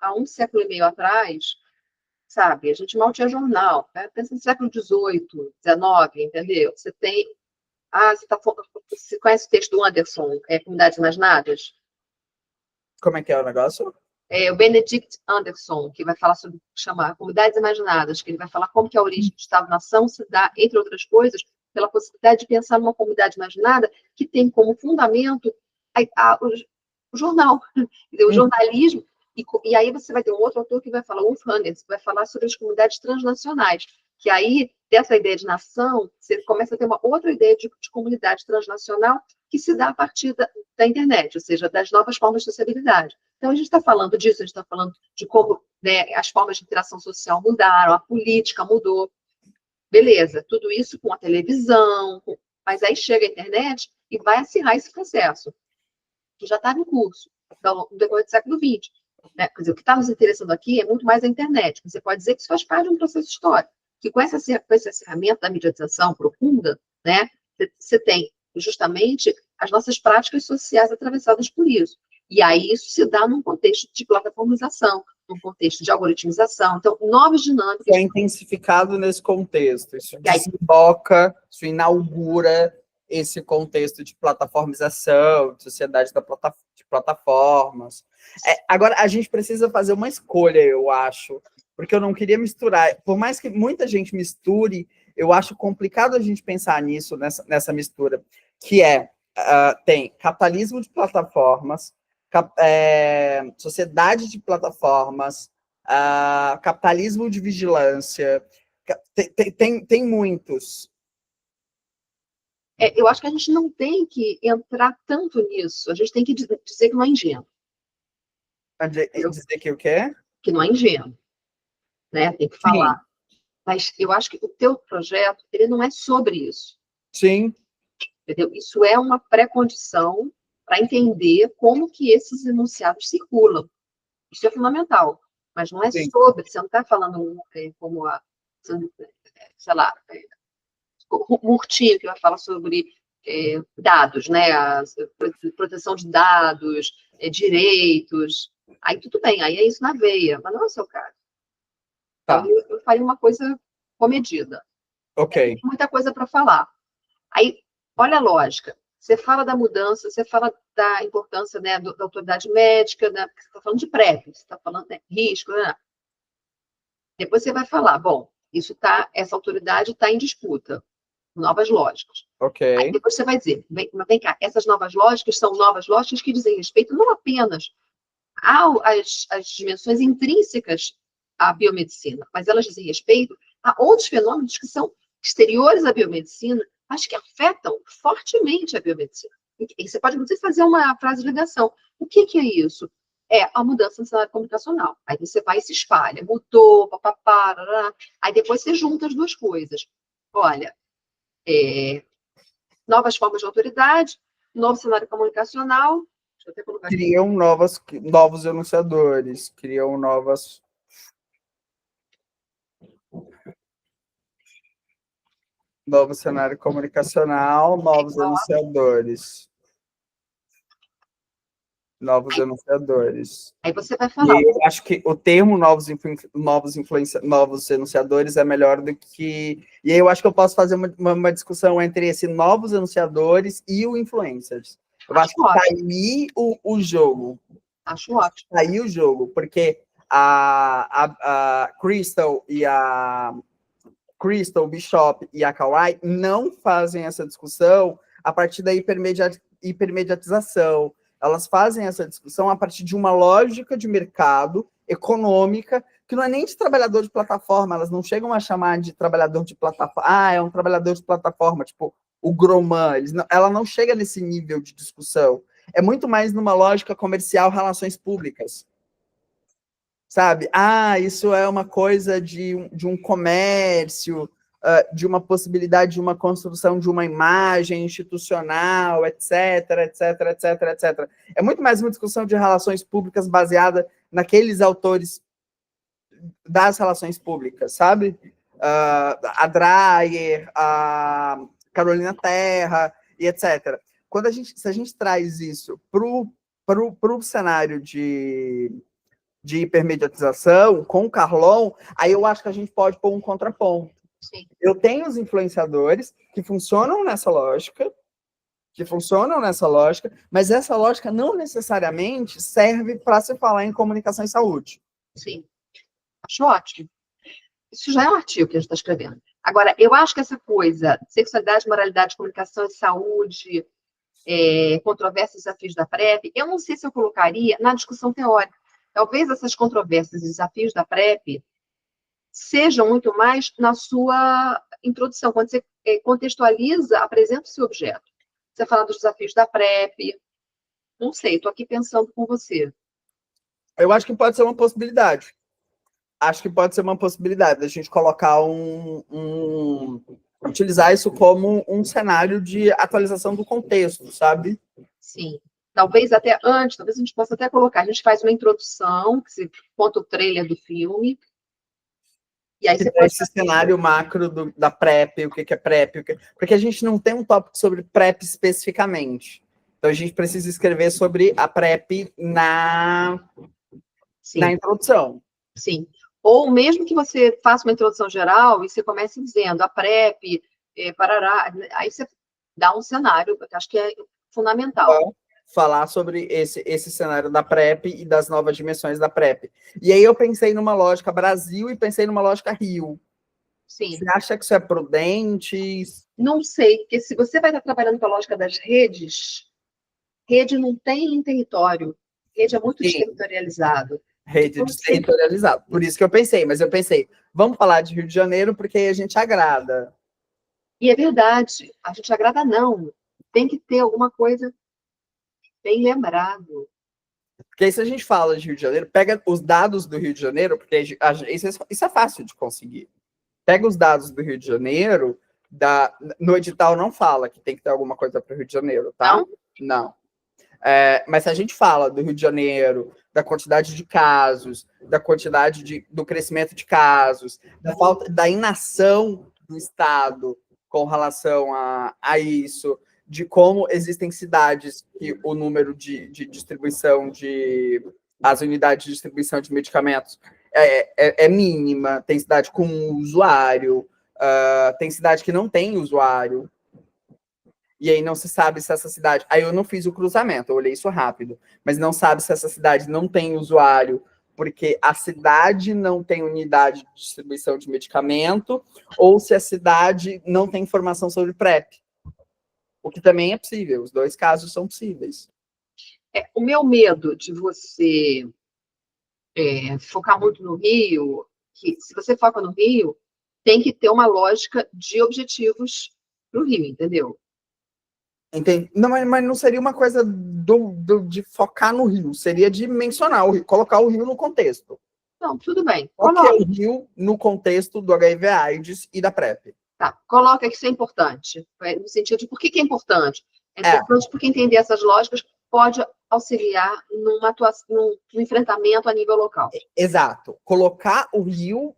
há um século e meio atrás, sabe, a gente mal tinha jornal, né? Pensa no século XVIII, XIX, entendeu? Você tem... você conhece o texto do Anderson, Comunidades Imaginadas? Como é que é o negócio? O Benedict Anderson, que vai falar sobre, chamar Comunidades Imaginadas, que ele vai falar como que a origem do Estado-nação se dá, entre outras coisas, pela possibilidade de pensar numa comunidade imaginada que tem como fundamento o jornal, o jornalismo, e aí você vai ter um outro autor que vai falar, Wolf Hannes, que vai falar sobre as comunidades transnacionais, que aí, dessa ideia de nação, você começa a ter uma outra ideia de comunidade transnacional que se dá a partir da internet, ou seja, das novas formas de sociabilidade. Então, a gente está falando disso, a gente está falando de como, né, as formas de interação social mudaram, a política mudou. Beleza, tudo isso com a televisão, mas aí chega a internet e vai acirrar esse processo, que já estava em curso, então, no decorrer do século XX. né? Quer dizer, o que está nos interessando aqui é muito mais a internet. Você pode dizer que isso faz parte de um processo histórico, que com essa ferramenta da mediatização profunda, né, você tem justamente as nossas práticas sociais atravessadas por isso. E aí isso se dá num contexto de plataformização, num contexto de algoritmização, então, novas dinâmicas. É intensificado nesse contexto, isso aí, desemboca, isso inaugura esse contexto de plataformização, de sociedade de plataformas. Agora, a gente precisa fazer uma escolha, eu acho, porque eu não queria misturar, por mais que muita gente misture, eu acho complicado a gente pensar nisso, nessa mistura, que tem capitalismo de plataformas, sociedade de plataformas, capitalismo de vigilância, tem muitos. Eu acho que a gente não tem que entrar tanto nisso, a gente tem que dizer que não é ingênuo. Dizer que o quê? Que não é ingênuo, né? Tem que falar. Sim. Mas eu acho que o teu projeto, ele não é sobre isso. Sim. Entendeu? Isso é uma pré-condição para entender como que esses enunciados circulam. Isso é fundamental. Mas não é sobre, você não está falando como sei lá, o Murtinho, que vai falar sobre dados, né? A proteção de dados, direitos. Aí tudo bem, aí é isso na veia, mas não é o seu caso. Então, eu faria uma coisa comedida. Ok. Tem muita coisa para falar. Aí, olha a lógica. Você fala da mudança, você fala da importância, né, da autoridade médica, né, você está falando de PrEP, você está falando de risco, né? Depois você vai falar, bom, essa autoridade está em disputa, novas lógicas. Ok. Aí depois você vai dizer, vem cá, essas novas lógicas são novas lógicas que dizem respeito não apenas às dimensões intrínsecas à biomedicina, mas elas dizem respeito a outros fenômenos que são exteriores à biomedicina, mas que afetam fortemente a biomedicina. E você pode, inclusive, fazer uma frase de ligação. O que é isso? É a mudança no cenário comunicacional. Aí você vai e se espalha. Mudou, papapá, aí depois você junta as duas coisas. Olha, novas formas de autoridade, novo cenário comunicacional. Deixa eu até colocar aqui. Criam novos enunciadores, criam novas... Novo cenário comunicacional, novos enunciadores. Novos enunciadores. Aí você vai falar. E eu acho que o termo novos enunciadores é melhor do que... E aí eu acho que eu posso fazer uma discussão entre esse novos enunciadores e o influencers. Eu acho que tá aí o jogo. Acho ótimo. Tá aí o jogo, porque a Crystal e a... Crystal, Bishop e a Kawai não fazem essa discussão a partir da hipermediatização. Elas fazem essa discussão a partir de uma lógica de mercado econômica, que não é nem de trabalhador de plataforma, elas não chegam a chamar de trabalhador de plataforma, é um trabalhador de plataforma, tipo o Groman, ela não chega nesse nível de discussão. É muito mais numa lógica comercial, relações públicas. Sabe? Isso é uma coisa de um comércio, de uma possibilidade de uma construção de uma imagem institucional, etc, etc, etc, etc. É muito mais uma discussão de relações públicas baseada naqueles autores das relações públicas, sabe? A Dreyer, a Carolina Terra, e etc. Se a gente traz isso para o cenário de hipermediatização, com o Carlon, aí eu acho que a gente pode pôr um contraponto. Sim. Eu tenho os influenciadores que funcionam nessa lógica, mas essa lógica não necessariamente serve para se falar em comunicação e saúde. Sim. Acho ótimo. Isso já é um artigo que a gente está escrevendo. Agora, eu acho que essa coisa, sexualidade, moralidade, comunicação e saúde, controvérsias e desafios da PrEP, eu não sei se eu colocaria na discussão teórica. Talvez essas controvérsias e desafios da PrEP sejam muito mais na sua introdução, quando você contextualiza, apresenta o seu objeto. Você fala dos desafios da PrEP, não sei, estou aqui pensando com você. Eu acho que pode ser uma possibilidade. A gente colocar utilizar isso como um cenário de atualização do contexto, sabe? Sim. Talvez até antes, talvez a gente possa até colocar, a gente faz uma introdução, que se conta o trailer do filme, e aí você pode esse cenário macro da PrEP, o que é PrEP, porque a gente não tem um tópico sobre PrEP especificamente. Então a gente precisa escrever sobre a PrEP na introdução. Sim. Ou mesmo que você faça uma introdução geral e você comece dizendo a PrEP, parará, aí você dá um cenário, que acho que é fundamental. Falar sobre esse cenário da PrEP e das novas dimensões da PrEP. E aí eu pensei numa lógica Brasil e pensei numa lógica Rio. Sim. Você acha que isso é prudente? Não sei, porque se você vai estar trabalhando com a lógica das redes, rede não tem território, rede é muito desterritorializado. Rede Então, desterritorializada. Por isso que eu pensei, mas eu pensei, vamos falar de Rio de Janeiro porque aí a gente agrada. E é verdade, a gente agrada não. Tem que ter alguma coisa bem lembrado. Porque aí se a gente fala de Rio de Janeiro, pega os dados do Rio de Janeiro, porque isso é fácil de conseguir. Pega os dados do Rio de Janeiro, no edital não fala que tem que ter alguma coisa para o Rio de Janeiro, tá? Não. Mas se a gente fala do Rio de Janeiro, da quantidade de casos, da quantidade do crescimento de casos, da inação do Estado com relação a isso, de como existem cidades que o número de distribuição as unidades de distribuição de medicamentos é mínima, tem cidade com usuário, tem cidade que não tem usuário, e aí não se sabe se essa cidade... Aí eu não fiz o cruzamento, eu olhei isso rápido, mas não sabe se essa cidade não tem usuário porque a cidade não tem unidade de distribuição de medicamento ou se a cidade não tem informação sobre PrEP. O que também é possível, os dois casos são possíveis. O meu medo de você focar muito no Rio, que se você foca no Rio, tem que ter uma lógica de objetivos para o Rio, entendeu? Entendi. Não, mas não seria uma coisa de focar no Rio, seria de mencionar o Rio, colocar o Rio no contexto. Não, tudo bem. Qual que é o Rio no contexto do HIV/AIDS e da PrEP? Tá, coloca que isso é importante, no sentido de por que é importante. É importante porque entender essas lógicas pode auxiliar numa atuação, no enfrentamento a nível local. Exato. Colocar o Rio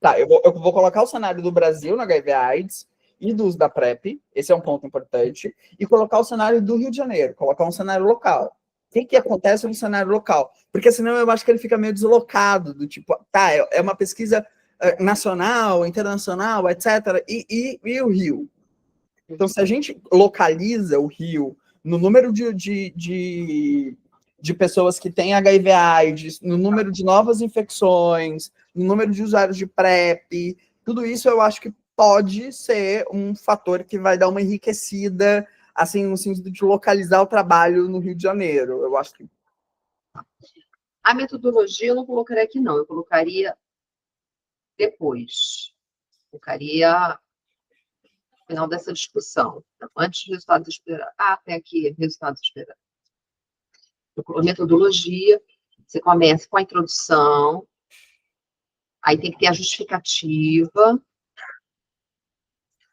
Tá, eu vou colocar o cenário do Brasil no HIV/AIDS e dos da PrEP, esse é um ponto importante, e colocar o cenário do Rio de Janeiro, colocar um cenário local. O que acontece no cenário local? Porque senão eu acho que ele fica meio deslocado, do tipo, tá, é uma pesquisa nacional, internacional, etc., e o Rio? Então, se a gente localiza o Rio no número de pessoas que têm HIV/AIDS, no número de novas infecções, no número de usuários de PrEP, tudo isso eu acho que pode ser um fator que vai dar uma enriquecida, assim, no sentido de localizar o trabalho no Rio de Janeiro. Eu acho que... A metodologia eu não colocaria aqui, não. Eu colocaria depois. Colocaria no final dessa discussão. Antes dos resultados esperados. Tem aqui, resultados esperados. Metodologia, você começa com a introdução, aí tem que ter a justificativa.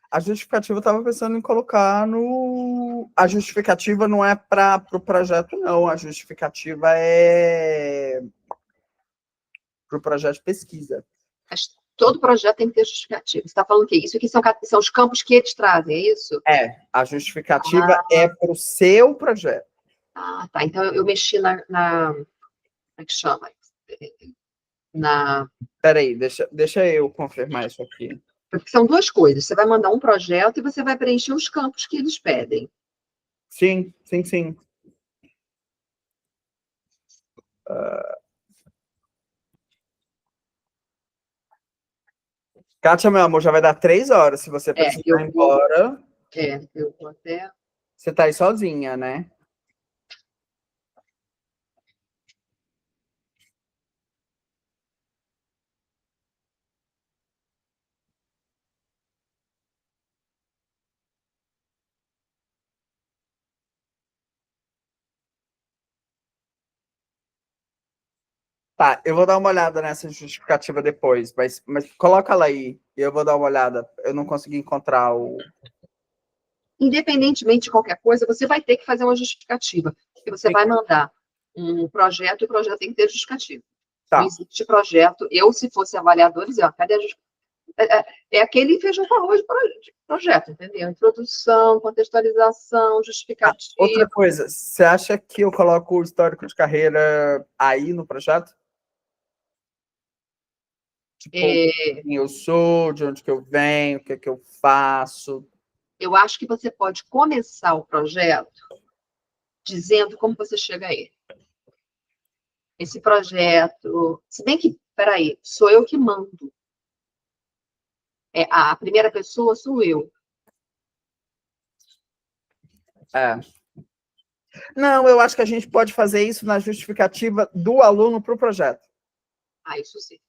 A justificativa eu estava pensando em colocar no... A justificativa não é para o projeto, não. A justificativa é para o projeto de pesquisa. Mas todo projeto tem que ter justificativa. Você está falando o quê? Isso aqui são os campos que eles trazem, é isso? A justificativa é para o seu projeto. Tá. Então eu mexi na como é que chama? Peraí, deixa eu confirmar isso aqui. Porque são duas coisas. Você vai mandar um projeto e você vai preencher os campos que eles pedem. Sim. Kátia, meu amor, já vai dar 3 horas. Se você precisar ir embora... Eu vou até... Você tá aí sozinha, né? Tá, eu vou dar uma olhada nessa justificativa depois, mas coloca ela aí e eu vou dar uma olhada. Eu não consegui encontrar o... independentemente de qualquer coisa, você vai ter que fazer uma justificativa, porque você vai mandar um projeto e o projeto tem que ter justificativa. Tá. Não existe projeto. Eu, se fosse avaliador, dizia, cadê a justificativa? É aquele feijão com arroz de projeto, entendeu? Introdução, contextualização, justificativa. Outra coisa, você acha que eu coloco o histórico de carreira aí no projeto? Tipo, quem eu sou, de onde que eu venho, o que é que eu faço? Eu acho que você pode começar o projeto dizendo como você chega a ele. Esse projeto, se bem que, peraí, sou eu que mando. A primeira pessoa sou eu. Não, eu acho que a gente pode fazer isso na justificativa do aluno para o projeto. Isso sim.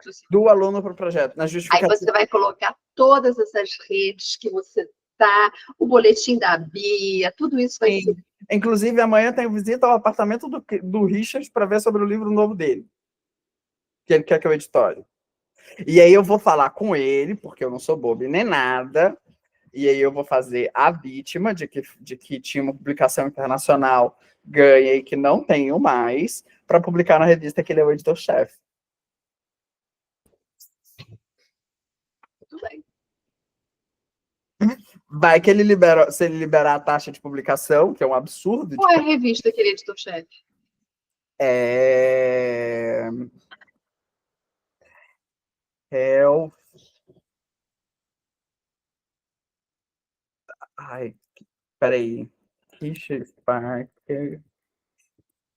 Isso sim. Do aluno para o projeto, na justificativa. Aí você vai colocar todas essas redes que você tá, o boletim da Bia, tudo isso vai ser. Inclusive, amanhã tem visita ao apartamento do Richard para ver sobre o livro novo dele, que ele quer que eu editore. E aí eu vou falar com ele, porque eu não sou bobo nem nada, e aí eu vou fazer a vítima de que tinha uma publicação internacional, ganha e que não tenho mais, para publicar na revista que ele é o editor-chefe. Tudo bem. Vai que ele libera, se ele liberar a taxa de publicação, que é um absurdo. Qual é a revista que ele é editor-chefe? Ai, peraí. Richard Parker,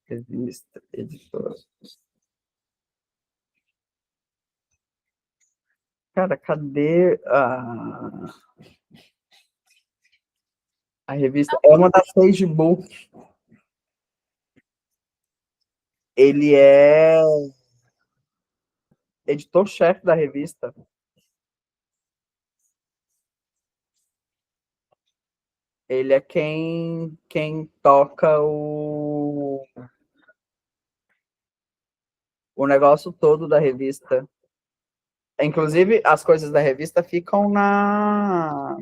revista, editor. Cara, cadê a revista? É uma das Facebook. Ele é editor-chefe da revista. Ele é quem toca o negócio todo da revista. Inclusive, as coisas da revista ficam na...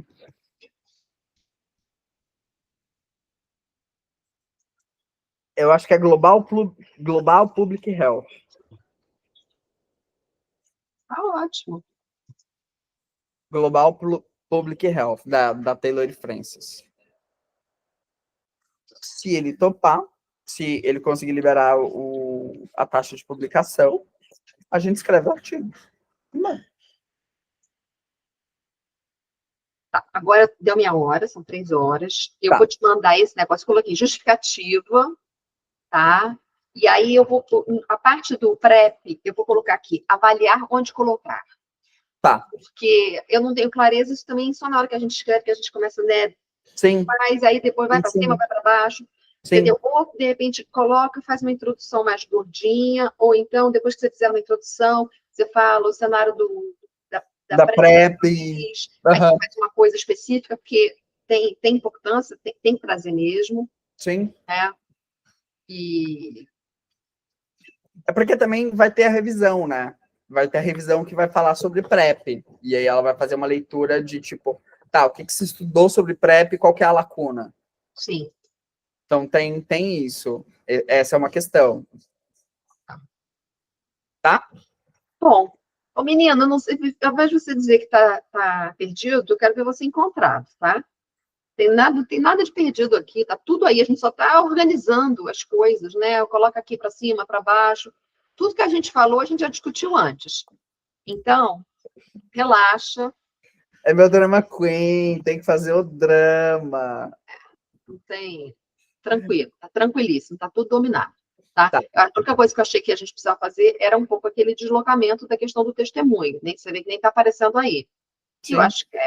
Eu acho que é Global Public Health. Ótimo. Global Public Health, da Taylor Francis. Se ele topar, se ele conseguir liberar a taxa de publicação, a gente escreve o artigo. Não. Tá, agora deu minha hora, são 3 horas. Eu vou te mandar esse negócio, coloquei justificativa, tá? E aí eu vou, a parte do PrEP, eu vou colocar aqui, avaliar onde colocar. Tá. Porque eu não tenho clareza, isso também só na hora que a gente escreve, que a gente começa, né? Sim. Mas aí depois vai para cima, vai para baixo. Sim. Entendeu? Ou, de repente, coloca, faz uma introdução mais gordinha, ou então, depois que você fizer uma introdução, você fala o cenário da PrEP. Aí faz uma coisa específica, porque tem importância, tem que trazer mesmo. Sim. E... É porque também vai ter a revisão, né? Vai ter a revisão que vai falar sobre PrEP. E aí ela vai fazer uma leitura de tipo, tá, o que se estudou sobre PrEP e qual que é a lacuna? Sim. Então tem isso. Essa é uma questão. Tá? Bom. Ô, menina, não sei, ao invés de você dizer que tá perdido, eu quero ver você encontrado, tá? Tem nada de perdido aqui, tá tudo aí, a gente só tá organizando as coisas, né? Coloca aqui para cima, para baixo. Tudo que a gente falou, a gente já discutiu antes. Então, relaxa. É meu drama queen, tem que fazer o drama. Não tem... Tranquilo, tá tranquilíssimo, tá tudo dominado. Tá? A única coisa que eu achei que a gente precisava fazer era um pouco aquele deslocamento da questão do testemunho. Você vê que nem está aparecendo aí. Sim. Eu acho que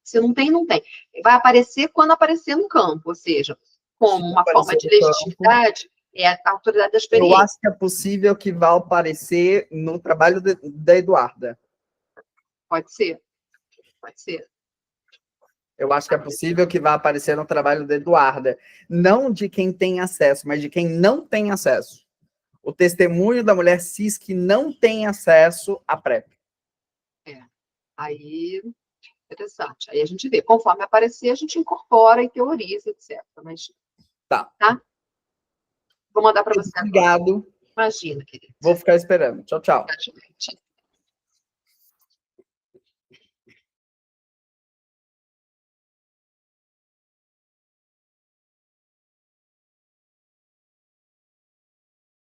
se não tem, não tem. Vai aparecer quando aparecer no campo, ou seja, como uma forma de legitimidade, é a autoridade da experiência. Eu acho que é possível que vá aparecer no trabalho da Eduarda. Pode ser. Pode ser. Eu acho que é possível que vá aparecer no trabalho da Eduarda. Não de quem tem acesso, mas de quem não tem acesso. O testemunho da mulher cis que não tem acesso à PrEP. Aí Interessante. Aí a gente vê. Conforme aparecer, a gente incorpora e teoriza, etc. Mas, Tá. Vou mandar para você agora. Obrigado. Imagina, querido. Vou ficar esperando. Tchau, tchau. Praticamente.